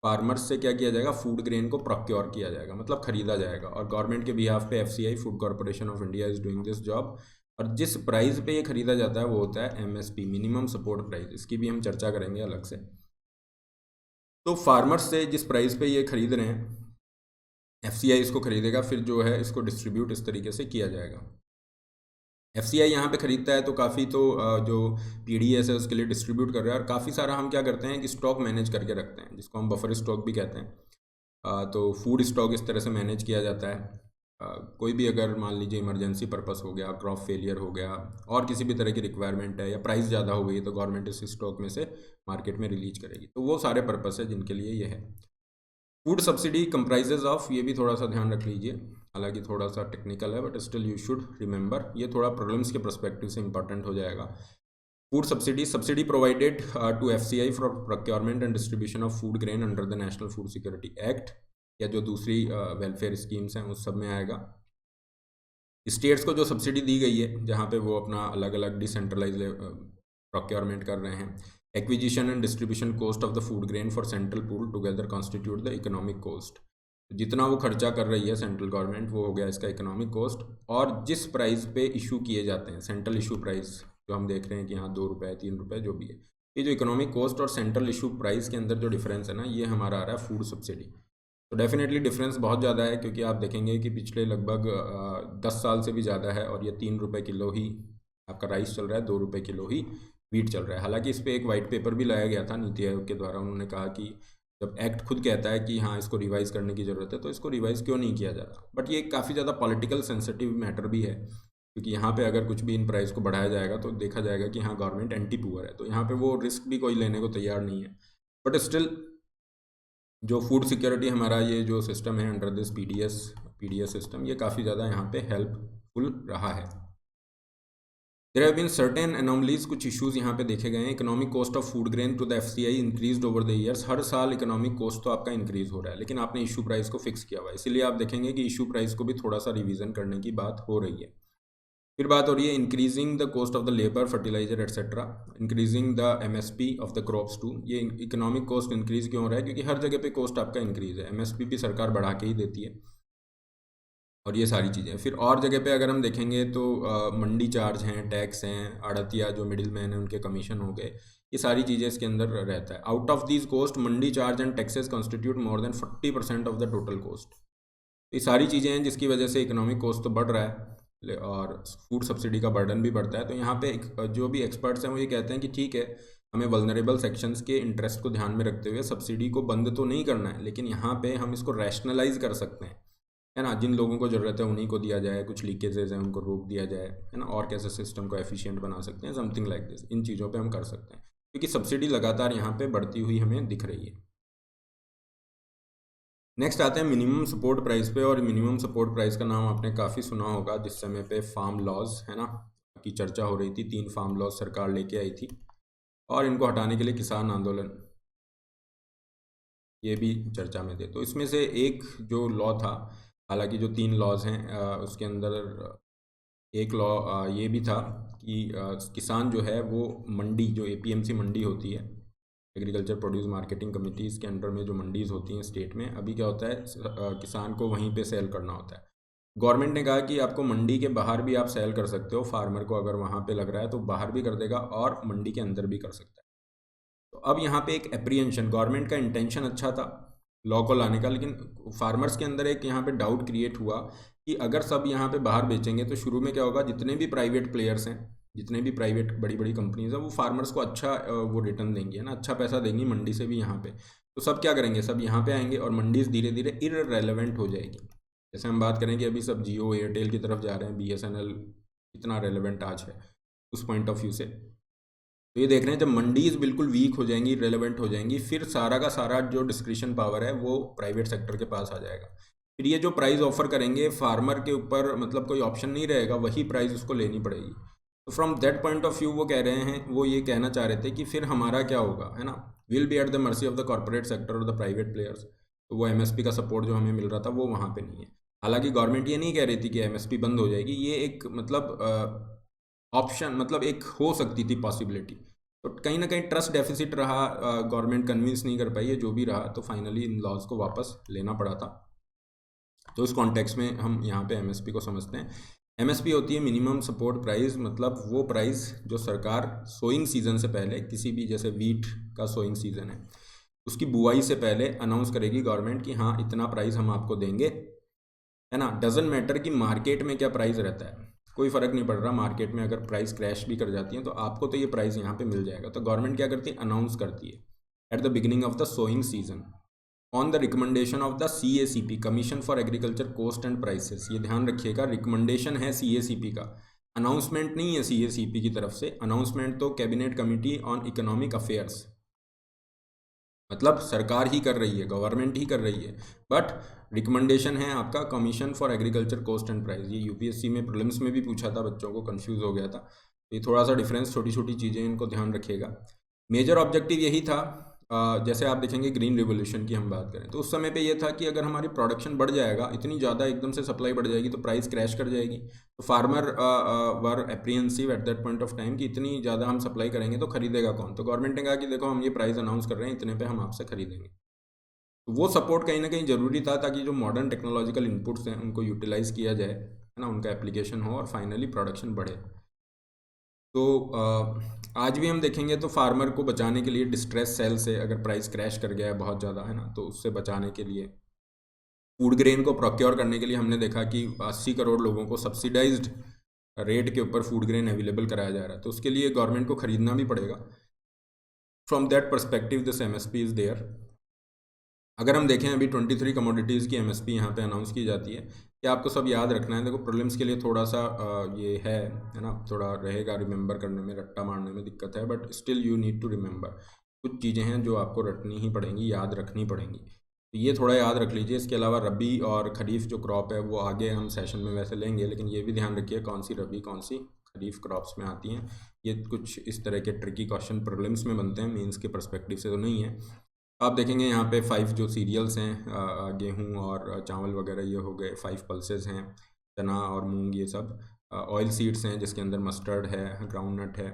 फार्मर्स से क्या किया जाएगा, फूड ग्रेन को प्रोक्योर किया जाएगा, मतलब खरीदा जाएगा, और गवर्नमेंट के बिहाफ पे FCI, food corporation of India, is doing this job. और जिस प्राइस पे ये खरीदा जाता है वो होता है MSP, मिनिमम सपोर्ट प्राइस। इसकी भी हम चर्चा करेंगे अलग से। तो फार्मर्स से जिस प्राइस पे ये खरीद रहे हैं, FCI इसको खरीदेगा, फिर जो है इसको डिस्ट्रीब्यूट इस तरीके से किया जाएगा। FCI यहाँ पे खरीदता है तो काफ़ी, तो जो PDS है उसके लिए डिस्ट्रीब्यूट कर रहा है, और काफ़ी सारा हम क्या करते हैं कि स्टॉक मैनेज करके रखते हैं, जिसको हम बफर स्टॉक भी कहते हैं। तो फूड स्टॉक इस तरह से मैनेज किया जाता है। कोई भी अगर मान लीजिए इमरजेंसी पर्पस हो गया, क्रॉप फेलियर हो गया, और किसी भी तरह की रिक्वायरमेंट है, या प्राइस ज़्यादा हो गई, तो गवर्नमेंट इस स्टॉक में से मार्केट में रिलीज करेगी। तो वो सारे पर्पस है जिनके लिए ये है। फूड सब्सिडी कंप्राइजेज ऑफ, ये भी थोड़ा सा ध्यान रख लीजिए, हालांकि थोड़ा सा टेक्निकल है but still you should remember, ये थोड़ा प्रॉब्लम्स के पर्सपेक्टिव से इंपॉर्टेंट हो जाएगा। Food subsidy provided to FCI for procurement and distribution of food grain under the national food security act, या जो दूसरी वेलफेयर स्कीम्स हैं उस सब में आएगा। स्टेट्स को जो सब्सिडी दी गई है, जहाँ पे वो अपना अलग अलग डिसेंट्रलाइज प्रोक्योरमेंट कर रहे हैं, acquisition and distribution cost of the food grain for central pool together constitute the economic cost. जितना वो खर्चा कर रही है सेंट्रल गवर्नमेंट, वो हो गया इसका इकोनॉमिक कॉस्ट। और जिस प्राइस पे इशू किए जाते हैं, सेंट्रल इशू प्राइस जो हम देख रहे हैं कि यहाँ 2 रुपये 3 रुपये जो भी है, ये जो इकोनॉमिक कॉस्ट और सेंट्रल इशू प्राइस के अंदर जो डिफरेंस है ना, ये हमारा आ रहा है फूड सब्सिडी। तो डेफिनेटली डिफरेंस बहुत ज़्यादा है, क्योंकि आप देखेंगे कि पिछले लगभग 10 साल से भी ज़्यादा है, और ये 3 रुपये किलो ही आपका राइस चल रहा है, 2 रुपये किलो ही वीट चल रहा है। हालांकि इस पर एक वाइट पेपर भी लाया गया था नीति आयोग के द्वारा। उन्होंने कहा कि जब एक्ट खुद कहता है कि हाँ इसको रिवाइज़ करने की ज़रूरत है, तो इसको रिवाइज़ क्यों नहीं किया जाता। बट ये काफ़ी ज़्यादा पॉलिटिकल सेंसिटिव मैटर भी है, क्योंकि यहाँ पे अगर कुछ भी इन प्राइस को बढ़ाया जाएगा तो देखा जाएगा कि हाँ गवर्नमेंट एंटी पुअर है, तो यहाँ पे वो रिस्क भी कोई लेने को तैयार नहीं है। बट स्टिल जो फूड सिक्योरिटी हमारा ये जो सिस्टम है अंडर दिस PDS सिस्टम, ये काफ़ी ज़्यादा यहाँ पे हेल्पफुल रहा है। There have been certain anomalies, कुछ इश्यूज यहाँ पे देखे गए हैं। Economic cost of food grain to the FCI increased over the years. हर साल इकोनॉमिक कॉस्ट तो आपका इंक्रीज हो रहा है, लेकिन आपने इशू प्राइस को फिक्स किया हुआ है, इसीलिए आप देखेंगे कि इशू प्राइस को भी थोड़ा सा रिवीजन करने की बात हो रही है। फिर बात हो रही है increasing the cost of the labour, fertiliser etcetera, increasing the MSP of the crops too. ये इकोनॉमिक कॉस्ट इंक्रीज क्यों हो रहा है, क्योंकि हर जगह पे कॉस्ट आपका इंक्रीज है, MSP भी सरकार बढ़ा के ही देती है, और ये सारी चीज़ें। फिर और जगह पे अगर हम देखेंगे तो मंडी चार्ज हैं, टैक्स हैं, आड़तिया जो मिडिल मैन है उनके कमीशन हो गए, ये सारी चीज़ें इसके अंदर रहता है। Out of these cost Mandi charge and taxes constitute more than 40% of the total cost. ये सारी चीज़ें हैं जिसकी वजह से इकोनॉमिक कॉस्ट तो बढ़ रहा है और फूड सब्सिडी का बर्डन भी बढ़ता है। तो यहाँ पे जो भी एक्सपर्ट्स हैं वो ये कहते हैं कि ठीक है, हमें वल्नरेबल सेक्शंस के इंटरेस्ट को ध्यान में रखते हुए सब्सिडी को बंद तो नहीं करना है, लेकिन यहाँ पे हम इसको रैशनलाइज कर सकते हैं, है ना। जिन लोगों को ज़रूरत है उन्हीं को दिया जाए, कुछ लीकेजेज हैं उनको रोक दिया जाए, है ना, और कैसे सिस्टम को एफिशिएंट बना सकते हैं, समथिंग लाइक दिस। इन चीज़ों पे हम कर सकते हैं, क्योंकि सब्सिडी लगातार यहाँ पे बढ़ती हुई हमें दिख रही है। नेक्स्ट आते हैं मिनिमम सपोर्ट प्राइस पे, और मिनिमम सपोर्ट प्राइस का नाम आपने काफ़ी सुना होगा, जिस समय पे फार्म लॉज, है ना, की चर्चा हो रही थी। 3 फार्म लॉज सरकार लेके आई थी, और इनको हटाने के लिए किसान आंदोलन ये भी चर्चा में थे। तो इसमें से एक जो लॉ था, हालांकि जो 3 लॉज हैं उसके अंदर एक लॉ ये भी था कि किसान जो है वो मंडी, जो APMC मंडी होती है, एग्रीकल्चर प्रोड्यूस मार्केटिंग कमिटीज़ के अंडर में जो मंडीज़ होती हैं स्टेट में, अभी क्या होता है किसान को वहीं पे सेल करना होता है। गवर्नमेंट ने कहा कि आपको मंडी के बाहर भी आप सेल कर सकते हो, फार्मर को अगर वहाँ पे लग रहा है तो बाहर भी कर देगा और मंडी के अंदर भी कर सकता है। तो अब यहाँ पे एक एप्रीहेंशन, गवर्नमेंट का इंटेंशन अच्छा था लॉ को लाने का, लेकिन फार्मर्स के अंदर एक यहाँ पे डाउट क्रिएट हुआ कि अगर सब यहाँ पे बाहर बेचेंगे तो शुरू में क्या होगा, जितने भी प्राइवेट प्लेयर्स हैं, जितने भी प्राइवेट बड़ी बड़ी कंपनीज हैं, वो फार्मर्स को अच्छा वो रिटर्न देंगी, है ना, अच्छा पैसा देंगी मंडी से भी यहाँ पे। तो सब क्या करेंगे, सब यहाँ पे आएंगे और मंडीज धीरे धीरे इररेलेवेंट हो जाएगी। जैसे हम बात करें कि अभी सब जियो एयरटेल की तरफ जा रहे हैं, BSNL कितना रेलेवेंट आज है उस पॉइंट ऑफ व्यू से। तो ये देख रहे हैं जब मंडीज बिल्कुल वीक हो जाएंगी, रेलेवेंट हो जाएंगी, फिर सारा का सारा जो डिस्क्रिशन पावर है वो प्राइवेट सेक्टर के पास आ जाएगा। फिर ये जो प्राइस ऑफर करेंगे फार्मर के ऊपर, मतलब कोई ऑप्शन नहीं रहेगा, वही प्राइस उसको लेनी पड़ेगी। तो from that point of view वो कह रहे हैं, वो ये कहना चाह रहे थे कि फिर हमारा क्या होगा, है ना, will be at the mercy of the corporate sector और द प्राइवेट प्लेयर्स। तो वो एमएसपी का सपोर्ट जो हमें मिल रहा था वो वहाँ पे नहीं है। हालांकि गवर्नमेंट ये नहीं कह रही थी कि एमएसपी बंद हो जाएगी, ये एक मतलब ऑप्शन, मतलब एक हो सकती थी पॉसिबिलिटी। तो कहीं ना कहीं ट्रस्ट डेफिसिट रहा, गवर्नमेंट कन्विंस नहीं कर पाई है, जो भी रहा, तो फाइनली इन लॉज को वापस लेना पड़ा था। तो इस कॉन्टेक्स्ट में हम यहाँ पे एमएसपी को समझते हैं। एमएसपी होती है मिनिमम सपोर्ट प्राइस, मतलब वो प्राइस जो सरकार सोइंग सीजन से पहले, किसी भी जैसे वीट का सोइंग सीजन है उसकी बुआई से पहले अनाउंस करेगी गवर्नमेंट कि हाँ इतना प्राइस हम आपको देंगे, है ना। डजेंट मैटर कि मार्केट में क्या प्राइस रहता है, कोई फ़र्क नहीं पड़ रहा। मार्केट में अगर प्राइस क्रैश भी कर जाती है तो आपको तो ये प्राइस यहाँ पे मिल जाएगा। तो गवर्नमेंट क्या करती है, अनाउंस करती है at the beginning of the sowing season on the recommendation of the CACP, commission for agriculture cost and prices. ये ध्यान रखिएगा, रिकमेंडेशन है CACP का, अनाउंसमेंट नहीं है CACP की तरफ से। अनाउंसमेंट तो cabinet committee on economic affairs, मतलब सरकार ही कर रही है, गवर्नमेंट ही कर रही है, बट रिकमेंडेशन है आपका commission for agriculture cost and price. ये यूपीएससी में प्रीलिम्स में भी पूछा था, बच्चों को कंफ्यूज हो गया था। ये थोड़ा सा डिफरेंस, छोटी छोटी चीज़ें, इनको ध्यान रखिएगा। मेजर ऑब्जेक्टिव यही था। जैसे आप देखेंगे ग्रीन रिवोल्यूशन की हम बात करें तो उस समय पे ये था कि अगर हमारी प्रोडक्शन बढ़ जाएगा, इतनी ज़्यादा एकदम से सप्लाई बढ़ जाएगी तो प्राइस क्रैश कर जाएगी। तो farmer were apprehensive at that point of time कि इतनी ज़्यादा हम सप्लाई करेंगे तो खरीदेगा कौन। तो गवर्नमेंट ने कहा कि देखो हम ये प्राइस अनाउंस कर रहे हैं, इतने पे हम आपसे खरीदेंगे। तो वो सपोर्ट कहीं ना कहीं ज़रूरी था ताकि जो मॉडर्न टेक्नोलॉजिकल इनपुट्स हैं उनको यूटिलाइज़ किया जाए, है ना, उनका एप्लीकेशन हो और फाइनली प्रोडक्शन बढ़े। तो आज भी हम देखेंगे तो फार्मर को बचाने के लिए डिस्ट्रेस सेल से अगर प्राइस क्रैश कर गया है बहुत ज़्यादा, है ना, तो उससे बचाने के लिए फूड ग्रेन को प्रोक्योर करने के लिए हमने देखा कि 80 करोड़ लोगों को सब्सिडाइज्ड रेट के ऊपर फूड ग्रेन अवेलेबल कराया जा रहा है। तो उसके लिए गवर्नमेंट को खरीदना भी पड़ेगा। From that perspective this MSP is there. अगर हम देखें अभी 23 कमोडिटीज़ की एमएसपी यहाँ पे अनाउंस की जाती है, कि आपको सब याद रखना है। देखो प्रीलिम्स के लिए थोड़ा सा ये है ना, थोड़ा रहेगा रिमेंबर करने में, रट्टा मारने में दिक्कत है, but still you need to remember. कुछ चीज़ें हैं जो आपको रटनी ही पड़ेंगी, याद रखनी पड़ेंगी, तो ये थोड़ा याद रख लीजिए। इसके अलावा रबी और खरीफ जो क्रॉप है वो आगे हम सेशन में वैसे लेंगे, लेकिन ये भी ध्यान रखिए कौन सी रबी कौन सी खरीफ क्रॉप्स में आती हैं। ये कुछ इस तरह के ट्रिकी क्वेश्चन प्रीलिम्स में बनते हैं, मेंस के पर्सपेक्टिव से तो नहीं है। आप देखेंगे यहाँ पे 5 जो सीरियल्स हैं, गेहूँ और चावल वगैरह ये हो गए, 5 पल्सेस हैं, चना और मूंग ये सब। ऑयल सीड्स हैं जिसके अंदर मस्टर्ड है, ग्राउंडनट है,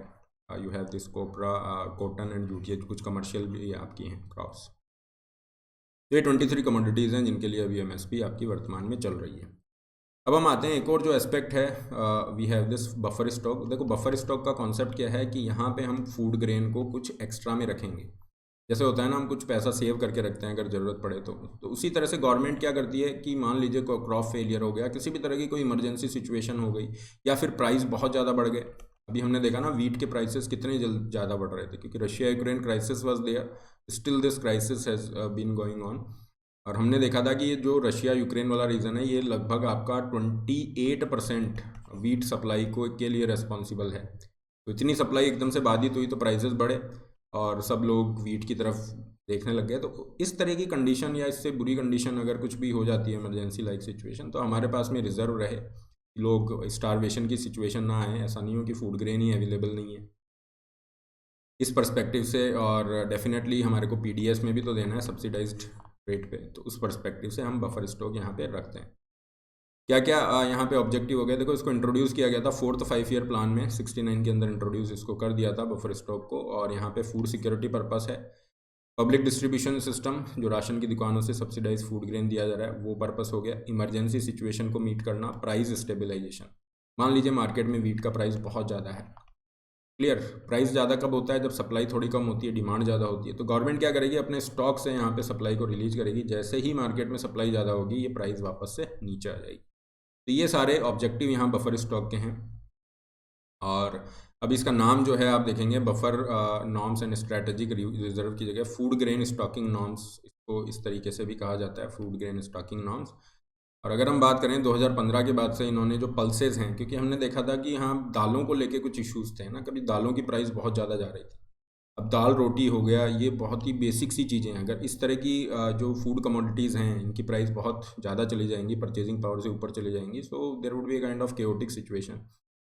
you have this copra, cotton and jute, ये कुछ कमर्शियल भी आपकी हैं क्रॉप्स। तो ये 23 कमोडिटीज़ हैं जिनके लिए अभी एमएसपी आपकी वर्तमान में चल रही है। अब हम आते हैं एक और जो एस्पेक्ट है, we have this buffer stock. देखो बफर स्टॉक का कॉन्सेप्ट क्या है कि यहाँ पे हम फूड ग्रेन को कुछ एक्स्ट्रा में रखेंगे। जैसे होता है ना, हम कुछ पैसा सेव करके रखते हैं अगर ज़रूरत पड़े तो उसी तरह से गवर्नमेंट क्या करती है कि मान लीजिए क्रॉप फेलियर हो गया, किसी भी तरह की कोई इमरजेंसी सिचुएशन हो गई, या फिर प्राइस बहुत ज़्यादा बढ़ गए। अभी हमने देखा ना वीट के प्राइसेस कितने ज़्यादा बढ़ रहे थे, क्योंकि Russia Ukraine crisis was there, still this crisis has been going on. और हमने देखा था कि ये जो रशिया यूक्रेन वाला रीज़न है ये लगभग आपका 28% वीट सप्लाई को के लिए रेस्पॉन्सिबल है। तो इतनी सप्लाई एकदम से बाधित हुई तो प्राइसेस बढ़े और सब लोग वीट की तरफ देखने लग गए। तो इस तरह की कंडीशन या इससे बुरी कंडीशन अगर कुछ भी हो जाती है, इमरजेंसी लाइक सिचुएशन, तो हमारे पास में रिजर्व रहे, लोग स्टारवेशन की सिचुएशन ना आए। ऐसा नहीं हो कि फूड ग्रेन ही अवेलेबल नहीं है, इस पर्सपेक्टिव से। और डेफिनेटली हमारे को पीडीएस में भी तो देना है सब्सिडाइज्ड रेट पे, तो उस पर्सपेक्टिव से हम बफर स्टॉक यहाँ पे रखते हैं। क्या क्या यहाँ पे ऑब्जेक्टिव हो गया, देखो इसको इंट्रोड्यूस किया गया था 4th 5 ईयर प्लान में, 69 के अंदर इंट्रोड्यूस इसको कर दिया था बफर स्टॉक को। और यहाँ पे फूड सिक्योरिटी पर्पस है, पब्लिक डिस्ट्रीब्यूशन सिस्टम, जो राशन की दुकानों से सब्सिडाइज फूड ग्रेन दिया जा रहा है वो पर्पस हो गया। इमरजेंसी सिचुएशन को मीट करना, प्राइस स्टेबलाइजेशन। मान लीजिए मार्केट में वीट का प्राइस बहुत ज़्यादा है, क्लियर। प्राइस ज़्यादा कब होता है, जब सप्लाई थोड़ी कम होती है, डिमांड ज़्यादा होती है। तो गवर्नमेंट क्या करेगी, अपने स्टॉक से यहाँ पे सप्लाई को रिलीज करेगी। जैसे ही मार्केट में सप्लाई ज़्यादा होगी ये प्राइस वापस से नीचे आ जाएगी। तो ये सारे ऑब्जेक्टिव यहाँ बफर स्टॉक के हैं। और अब इसका नाम जो है आप देखेंगे, buffer norms and strategic reserve की जगह फूड ग्रेन स्टॉकिंग नॉर्म्स, इसको इस तरीके से भी कहा जाता है, फूड ग्रेन स्टॉकिंग नॉर्म्स। और अगर हम बात करें 2015 के बाद से इन्होंने जो पल्सेज हैं, क्योंकि हमने देखा था कि हाँ दालों को लेके कुछ इश्यूज थे ना, कभी दालों की प्राइस बहुत ज़्यादा जा रही थी। अब दाल रोटी हो गया, ये बहुत ही बेसिक सी चीज़ें हैं। अगर इस तरह की जो फूड कमोडिटीज़ हैं इनकी प्राइस बहुत ज़्यादा चली जाएंगी, परचेजिंग पावर से ऊपर चली जाएंगी, so there would be a kind of chaotic situation.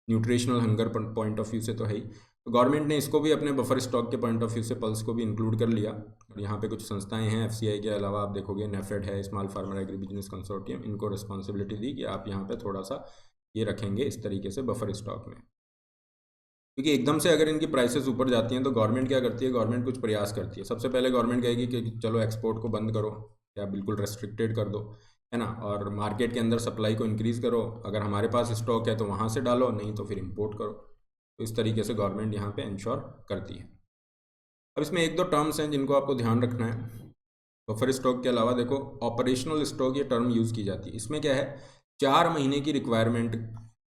Nutritional hunger point of view से तो है ही। तो गवर्नमेंट ने इसको भी अपने बफर स्टॉक के पॉइंट ऑफ व्यू से पल्स को भी इंक्लूड कर लिया। और यहाँ पे कुछ संस्थाएं हैं, एफसीआई के अलावा आप देखोगे नेफेड है, small farmer agri business consortium, इनको रिस्पॉन्सिबिलिटी दी कि आप यहाँ पे थोड़ा सा ये रखेंगे इस तरीके से बफर स्टॉक में। क्योंकि एकदम से अगर इनकी प्राइसेस ऊपर जाती हैं तो गवर्नमेंट क्या करती है, गवर्नमेंट कुछ प्रयास करती है। सबसे पहले गवर्नमेंट कहेगी कि चलो एक्सपोर्ट को बंद करो या बिल्कुल रेस्ट्रिक्टेड कर दो, है ना, और मार्केट के अंदर सप्लाई को इंक्रीज़ करो। अगर हमारे पास स्टॉक है तो वहाँ से डालो, नहीं तो फिर इम्पोर्ट करो। तो इस तरीके से गवर्नमेंट यहाँ पे इंश्योर करती है। अब इसमें एक दो टर्म्स हैं जिनको आपको ध्यान रखना है। बफर स्टॉक के अलावा देखो ऑपरेशनल स्टॉक ये टर्म यूज़ की जाती है। इसमें क्या है, 4 महीने की रिक्वायरमेंट,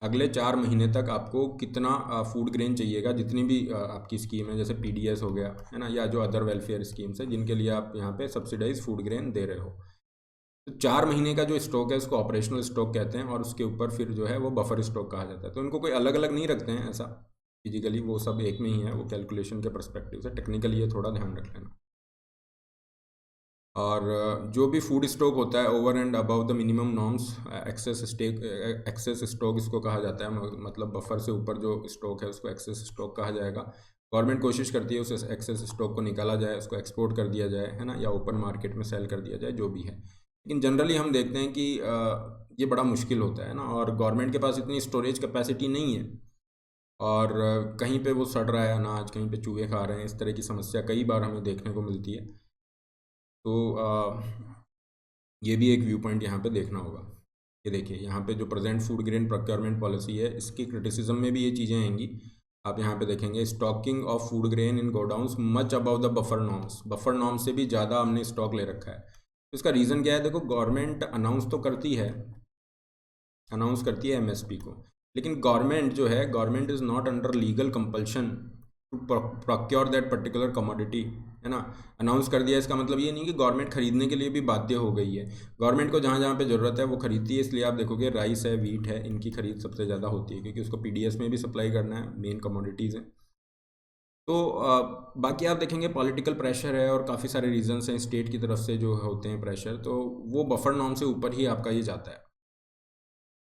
अगले 4 महीने तक आपको कितना फूड ग्रेन चाहिएगा, जितनी भी आपकी स्कीम है, जैसे पीडीएस हो गया, है ना, या जो अदर वेलफेयर स्कीम्स है जिनके लिए आप यहाँ पे सब्सिडाइज फूड ग्रेन दे रहे हो। तो 4 महीने का जो स्टॉक है उसको ऑपरेशनल स्टॉक कहते हैं, और उसके ऊपर फिर जो है वो बफर स्टॉक कहा जाता है। तो इनको कोई अलग अलग नहीं रखते हैं ऐसा फिजिकली, वो सब एक में ही है, वो कैलकुलेशन के परस्पेक्टिव से। टेक्निकली ये थोड़ा ध्यान रख लेना। और जो भी फूड स्टॉक होता है over and above the minimum norms, excess stock इसको कहा जाता है। मतलब बफर से ऊपर जो स्टॉक है उसको एक्सेस स्टॉक कहा जाएगा। गवर्नमेंट कोशिश करती है उस एक्सेस स्टॉक को निकाला जाए, उसको एक्सपोर्ट कर दिया जाए, है ना, या ओपन मार्केट में सेल कर दिया जाए, जो भी है। लेकिन जनरली हम देखते हैं कि ये बड़ा मुश्किल होता है ना, और गवर्नमेंट के पास इतनी स्टोरेज कैपेसिटी नहीं है, और कहीं पे वो सड़ रहा है अनाज, कहीं पे चूहे खा रहे हैं, इस तरह की समस्या कई बार हमें देखने को मिलती है। तो ये भी एक व्यू पॉइंट यहाँ पे देखना होगा। ये देखिए यहाँ पे जो present food grain procurement policy है, इसकी क्रिटिसिज्म में भी ये चीज़ें आएंगी। आप यहाँ पे देखेंगे stocking of food grain in godowns much above the buffer norms, buffer norms से भी ज़्यादा हमने स्टॉक ले रखा है। तो इसका रीज़न क्या है, देखो गवर्नमेंट अनाउंस तो करती है, अनाउंस करती है एमएसपी को, लेकिन गवर्नमेंट जो है, government is not under legal compulsion to procure that particular commodity, है ना। अनाउंस कर दिया, इसका मतलब ये नहीं कि गवर्नमेंट खरीदने के लिए भी बाध्य हो गई है। गवर्नमेंट को जहाँ जहाँ पे ज़रूरत है वो खरीदती है। इसलिए आप देखोगे राइस है, वीट है, इनकी खरीद सबसे ज़्यादा होती है, क्योंकि उसको पीडीएस में भी सप्लाई करना है, मेन कमोडिटीज़ हैं। तो बाकी आप देखेंगे पॉलिटिकल प्रेशर है और काफ़ी सारे रीजंस हैं स्टेट की तरफ से जो होते हैं प्रेशर, तो वो बफर नॉर्म से ऊपर ही आपका ये जाता है।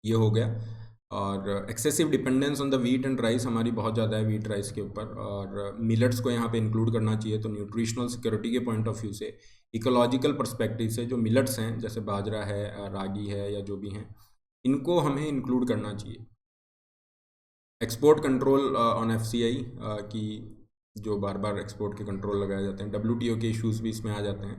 ये हो गया। और excessive dependence on the wheat and rice हमारी बहुत ज़्यादा है, वीट राइस के ऊपर, और मिलेट्स को यहाँ पे इंक्लूड करना चाहिए। तो न्यूट्रिशनल सिक्योरिटी के पॉइंट ऑफ व्यू से, इकोलॉजिकल पर्सपेक्टिव से, जो मिलेट्स हैं जैसे बाजरा है, रागी है, या जो भी हैं, इनको हमें इंक्लूड करना चाहिए। एक्सपोर्ट कंट्रोल ऑन एफसीआई की जो बार बार एक्सपोर्ट के कंट्रोल लगाए जाते हैं, डब्ल्यूटीओ के इश्यूज़ भी इसमें आ जाते हैं।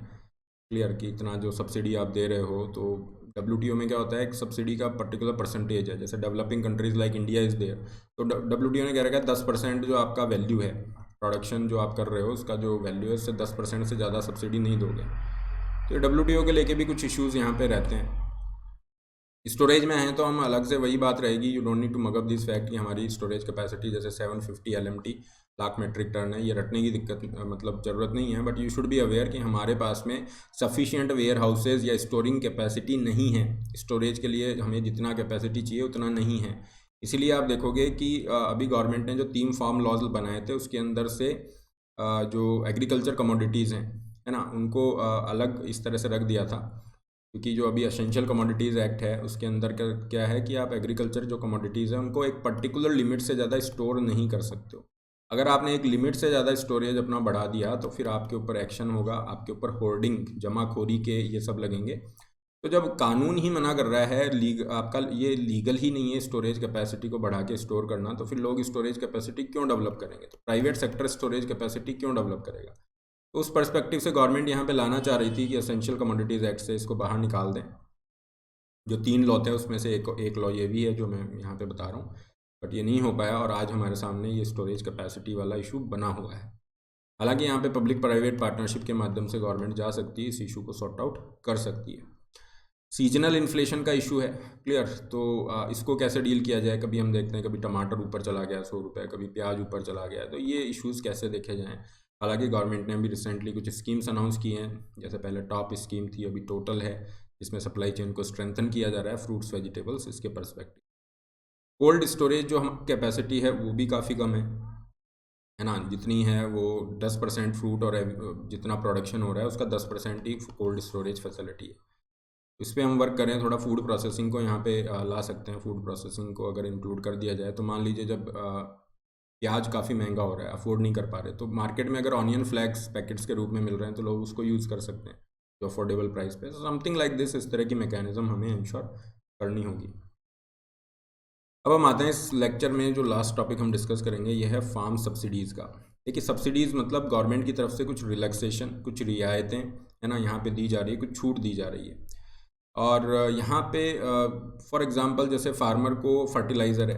क्लियर कि इतना जो सब्सिडी आप दे रहे हो, तो डब्ल्यूटीओ में क्या होता है, एक सब्सिडी का पर्टिकुलर परसेंटेज है। जैसे developing countries like India is there, तो डब्ल्यूटीओ ने कह रखा है 10% जो आपका वैल्यू है, प्रोडक्शन जो आप कर रहे हो उसका जो वैल्यू है उससे 10% से ज़्यादा सब्सिडी नहीं दोगे। तो डब्ल्यूटीओ के लेके भी कुछ इश्यूज़ यहाँ पे रहते हैं। स्टोरेज में है तो हम अलग से वही बात रहेगी, you don't need to mug up this fact कि हमारी स्टोरेज कैपेसिटी जैसे 750 LMT, लाख मेट्रिक टन है। ये रटने की दिक्कत मतलब ज़रूरत नहीं है, but you should be aware कि हमारे पास में सफिशिएंट वेयर हाउसेज या स्टोरिंग कैपेसिटी नहीं है। स्टोरेज के लिए हमें जितना कैपेसिटी चाहिए उतना नहीं है। इसीलिए आप देखोगे कि अभी गवर्नमेंट ने जो 3 फार्म लॉज बनाए थे उसके अंदर से जो एग्रीकल्चर कमोडिटीज़ हैं, है ना, उनको अलग इस तरह से रख दिया था। क्योंकि जो अभी एसेंशियल कमोडिटीज़ एक्ट है उसके अंदर क्या है कि आप एग्रीकल्चर जो कमोडिटीज़ हैं उनको एक पर्टिकुलर लिमिट से ज़्यादा स्टोर नहीं कर सकते हो। अगर आपने एक लिमिट से ज़्यादा स्टोरेज अपना बढ़ा दिया तो फिर आपके ऊपर एक्शन होगा, आपके ऊपर होर्डिंग, जमाखोरी के ये सब लगेंगे। तो जब कानून ही मना कर रहा है, आपका ये लीगल ही नहीं है स्टोरेज कैपेसिटी को बढ़ा के स्टोर करना, तो फिर लोग स्टोरेज कैपेसिटी क्यों डेवलप करेंगे? तो प्राइवेट सेक्टर स्टोरेज कैपेसिटी क्यों डेवलप करेगा? तो उस पर्सपेक्टिव से गवर्नमेंट यहाँ पे लाना चाह रही थी कि एसेंशियल कमोडिटीज़ एक्ट से इसको बाहर निकाल दें। जो 3 लॉ थे उसमें से एक लॉ ये भी है जो मैं यहाँ पे बता रहा हूँ, बट ये नहीं हो पाया और आज हमारे सामने ये स्टोरेज कैपेसिटी वाला इशू बना हुआ है। हालांकि यहाँ पे पब्लिक प्राइवेट पार्टनरशिप के माध्यम से गवर्नमेंट जा सकती है, इस इशू को सॉर्ट आउट कर सकती है। सीजनल इन्फ्लेशन का इशू है, क्लियर। तो इसको कैसे डील किया जाए? कभी हम देखते हैं कभी टमाटर ऊपर चला गया 100 रुपये, कभी प्याज ऊपर चला गया, तो ये इश्यूज़ कैसे देखे जाएँ? हालांकि गवर्नमेंट ने अभी रिसेंटली कुछ स्कीम्स अनाउंस की हैं, जैसे पहले टॉप स्कीम थी, अभी टोटल है, जिसमें सप्लाई चेन को स्ट्रेंथन किया जा रहा है फ्रूट्स वेजिटेबल्स इसके परस्पेक्टिव। कोल्ड स्टोरेज जो हम कैपेसिटी है वो भी काफ़ी कम है ना, जितनी है वो 10% फ्रूट और जितना प्रोडक्शन हो रहा है उसका 10% ही कोल्ड स्टोरेज फैसिलिटी है। इस पर हम वर्क करें, थोड़ा फूड प्रोसेसिंग को यहाँ पे ला सकते हैं। फूड प्रोसेसिंग को अगर इंक्लूड कर दिया जाए तो मान लीजिए जब प्याज काफ़ी महंगा हो रहा है, अफोर्ड नहीं कर पा रहे, तो मार्केट में अगर ऑनियन फ्लैक्स पैकेट्स के रूप में मिल रहे हैं तो लोग उसको यूज़ कर सकते हैं जो अफोर्डेबल प्राइस पे। समथिंग लाइक दिस, इस तरह की मैकेनिज्म हमें इंश्योर करनी होगी। अब हम आते हैं इस लेक्चर में जो लास्ट टॉपिक हम डिस्कस करेंगे, ये है फार्म सब्सिडीज़ का। देखिए सब्सिडीज़ मतलब गवर्नमेंट की तरफ से कुछ रिलैक्सेशन, कुछ रियायतें है ना, यहाँ पे दी जा रही है, कुछ छूट दी जा रही है। और यहाँ पे फॉर एग्जांपल जैसे फार्मर को फर्टिलाइज़र है,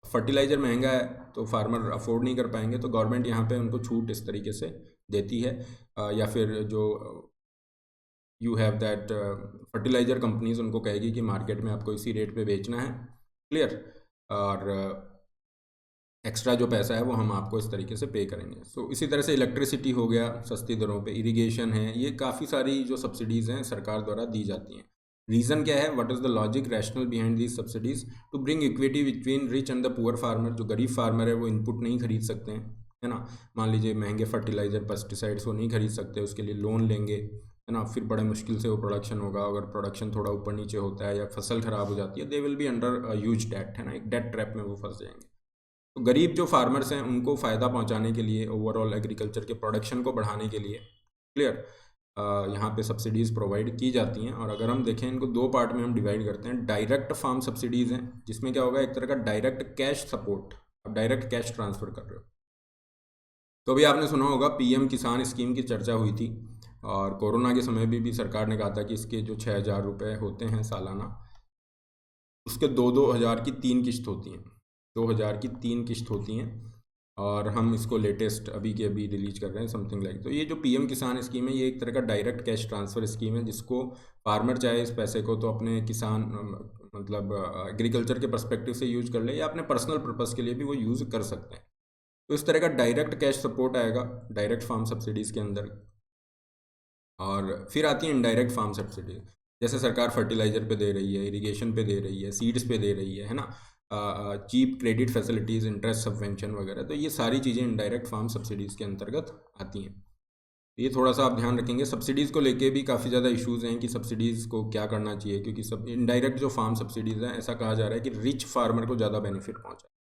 फर्टिलाइज़र महंगा है तो फार्मर अफोर्ड नहीं कर पाएंगे, तो गवर्नमेंट यहाँ पे उनको छूट इस तरीके से देती है। या फिर जो you have that fertiliser companies उनको कहेगी कि मार्केट में आपको इसी रेट पे बेचना है, क्लियर, और एक्स्ट्रा जो पैसा है वो हम आपको इस तरीके से पे करेंगे। सो इसी तरह से इलेक्ट्रिसिटी हो गया सस्ती दरों पे, इरिगेशन है, ये काफ़ी सारी जो सब्सिडीज़ हैं सरकार द्वारा दी जाती हैं। रीज़न क्या है, what is the logic rational behind these subsidies? To bring equity between rich and the poor farmer. जो गरीब फार्मर है वो इनपुट नहीं खरीद सकते हैं, है ना, मान लीजिए महंगे फर्टिलाइज़र पेस्टिसाइड्स वो नहीं खरीद सकते, उसके लिए लोन लेंगे, है ना, फिर बड़े मुश्किल से वो प्रोडक्शन होगा। अगर प्रोडक्शन थोड़ा ऊपर नीचे होता है या फसल ख़राब हो जाती है, they will be under huge debt, है ना, एक डेट ट्रैप में वो फंस जाएंगे। तो गरीब जो फार्मर्स हैं उनको फ़ायदा पहुंचाने के लिए, ओवरऑल एग्रीकल्चर के प्रोडक्शन को बढ़ाने के लिए, क्लियर, यहाँ पे सब्सिडीज़ प्रोवाइड की जाती हैं। और अगर हम देखें इनको दो पार्ट में हम डिवाइड करते हैं। डायरेक्ट फार्म सब्सिडीज़ हैं जिसमें क्या होगा, एक तरह का डायरेक्ट कैश सपोर्ट, आप डायरेक्ट कैश ट्रांसफ़र कर रहे हो। तो अभी आपने सुना होगा पीएम किसान स्कीम की चर्चा हुई थी, और कोरोना के समय भी सरकार ने कहा था कि इसके जो 6,000 रुपये होते हैं सालाना, उसके 2-2 हज़ार की 3 किस्त होती हैं, 2,000 की 3 किस्त होती हैं। और हम इसको लेटेस्ट अभी के अभी रिलीज कर रहे हैं, समथिंग लाइक। तो ये जो पीएम किसान स्कीम है, ये एक तरह का डायरेक्ट कैश ट्रांसफ़र स्कीम है, जिसको फार्मर चाहे इस पैसे को तो अपने किसान मतलब एग्रीकल्चर के पर्सपेक्टिव से यूज कर ले, या अपने पर्सनल पर्पज़ के लिए भी वो यूज़ कर सकते हैं। तो इस तरह का डायरेक्ट कैश सपोर्ट आएगा डायरेक्ट फार्म सब्सिडीज़ के अंदर। और फिर आती है इनडायरेक्ट फार्म सब्सिडी, जैसे सरकार फर्टिलाइज़र पे दे रही है, इरिगेशन पे दे रही है, सीड्स पे दे रही है ना, cheap credit facilities, interest subvention वगैरह। तो ये सारी चीज़ें इनडायरेक्ट फार्म सब्सिडीज़ के अंतर्गत आती हैं। ये थोड़ा सा आप ध्यान रखेंगे। सब्सिडीज़ को लेके भी काफ़ी ज़्यादा इश्यूज़ हैं कि सब्सिडीज़ को क्या करना चाहिए, क्योंकि सब इनडायरेक्ट जो फार्म सब्सिडीज़ हैं, ऐसा कहा जा रहा है कि रिच फार्मर को ज़्यादा बेनिफिट पहुँचा।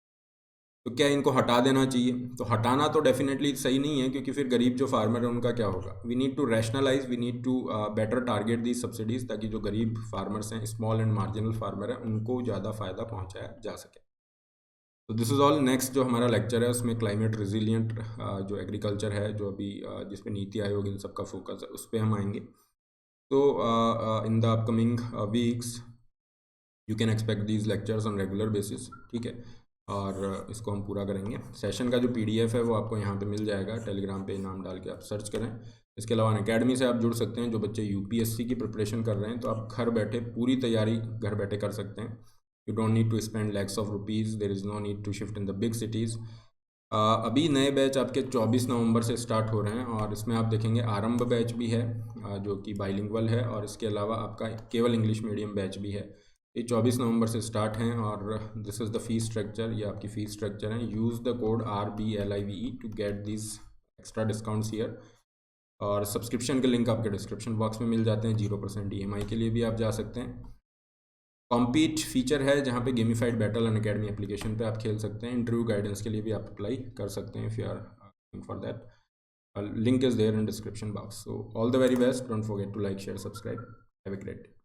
तो क्या इनको हटा देना चाहिए? तो हटाना तो डेफिनेटली सही नहीं है, क्योंकि फिर गरीब जो फार्मर है उनका क्या होगा। We need to rationalise, we need to better target the subsidies, ताकि जो गरीब फार्मर्स हैं, स्मॉल एंड मार्जिनल फार्मर हैं, उनको ज़्यादा फ़ायदा पहुंचाया जा सके। तो दिस इज़ ऑल। नेक्स्ट जो हमारा लेक्चर है उसमें क्लाइमेट रिजिलियंट जो एग्रीकल्चर है, जो अभी जिस पे नीति आयोग इन सब का फोकस है, उस पर हम आएंगे। तो in the upcoming weeks you can expect these lectures on regular basis, ठीक है। और इसको हम पूरा करेंगे। सेशन का जो पीडीएफ है वो आपको यहाँ पे मिल जाएगा, टेलीग्राम पे नाम डाल के आप सर्च करें। इसके अलावा अकेडमी से आप जुड़ सकते हैं। जो बच्चे यूपीएससी की प्रिपरेशन कर रहे हैं, तो आप घर बैठे पूरी तैयारी घर बैठे कर सकते हैं। You don't need to spend lakhs of rupees, there is no need to shift in the big cities. अभी नए बैच आपके 24 नवंबर से स्टार्ट हो रहे हैं, और इसमें आप देखेंगे आरंभ बैच भी है जो कि बाइलिंगुअल है, और इसके अलावा आपका केवल इंग्लिश मीडियम बैच भी है। ये 24 नवंबर से स्टार्ट हैं। और this is the fees structure, ये आपकी फ़ीस स्ट्रक्चर है। Use the code RBLIVE to get this extra discounts here. और सब्सक्रिप्शन के लिंक आपके डिस्क्रिप्शन बॉक्स में मिल जाते हैं। 0% EMI के लिए भी आप जा सकते हैं। कॉम्पीट फीचर है जहाँ पे गेमिफाइड बैटल अनअकैडमी एप्लीकेशन पे आप खेल सकते हैं। इंटरव्यू गाइडेंस के लिए भी आप अप्लाई कर सकते हैं if you are looking for that. Link is there in description box. So all the very best, don't forget to like, share, subscribe. Have a great day.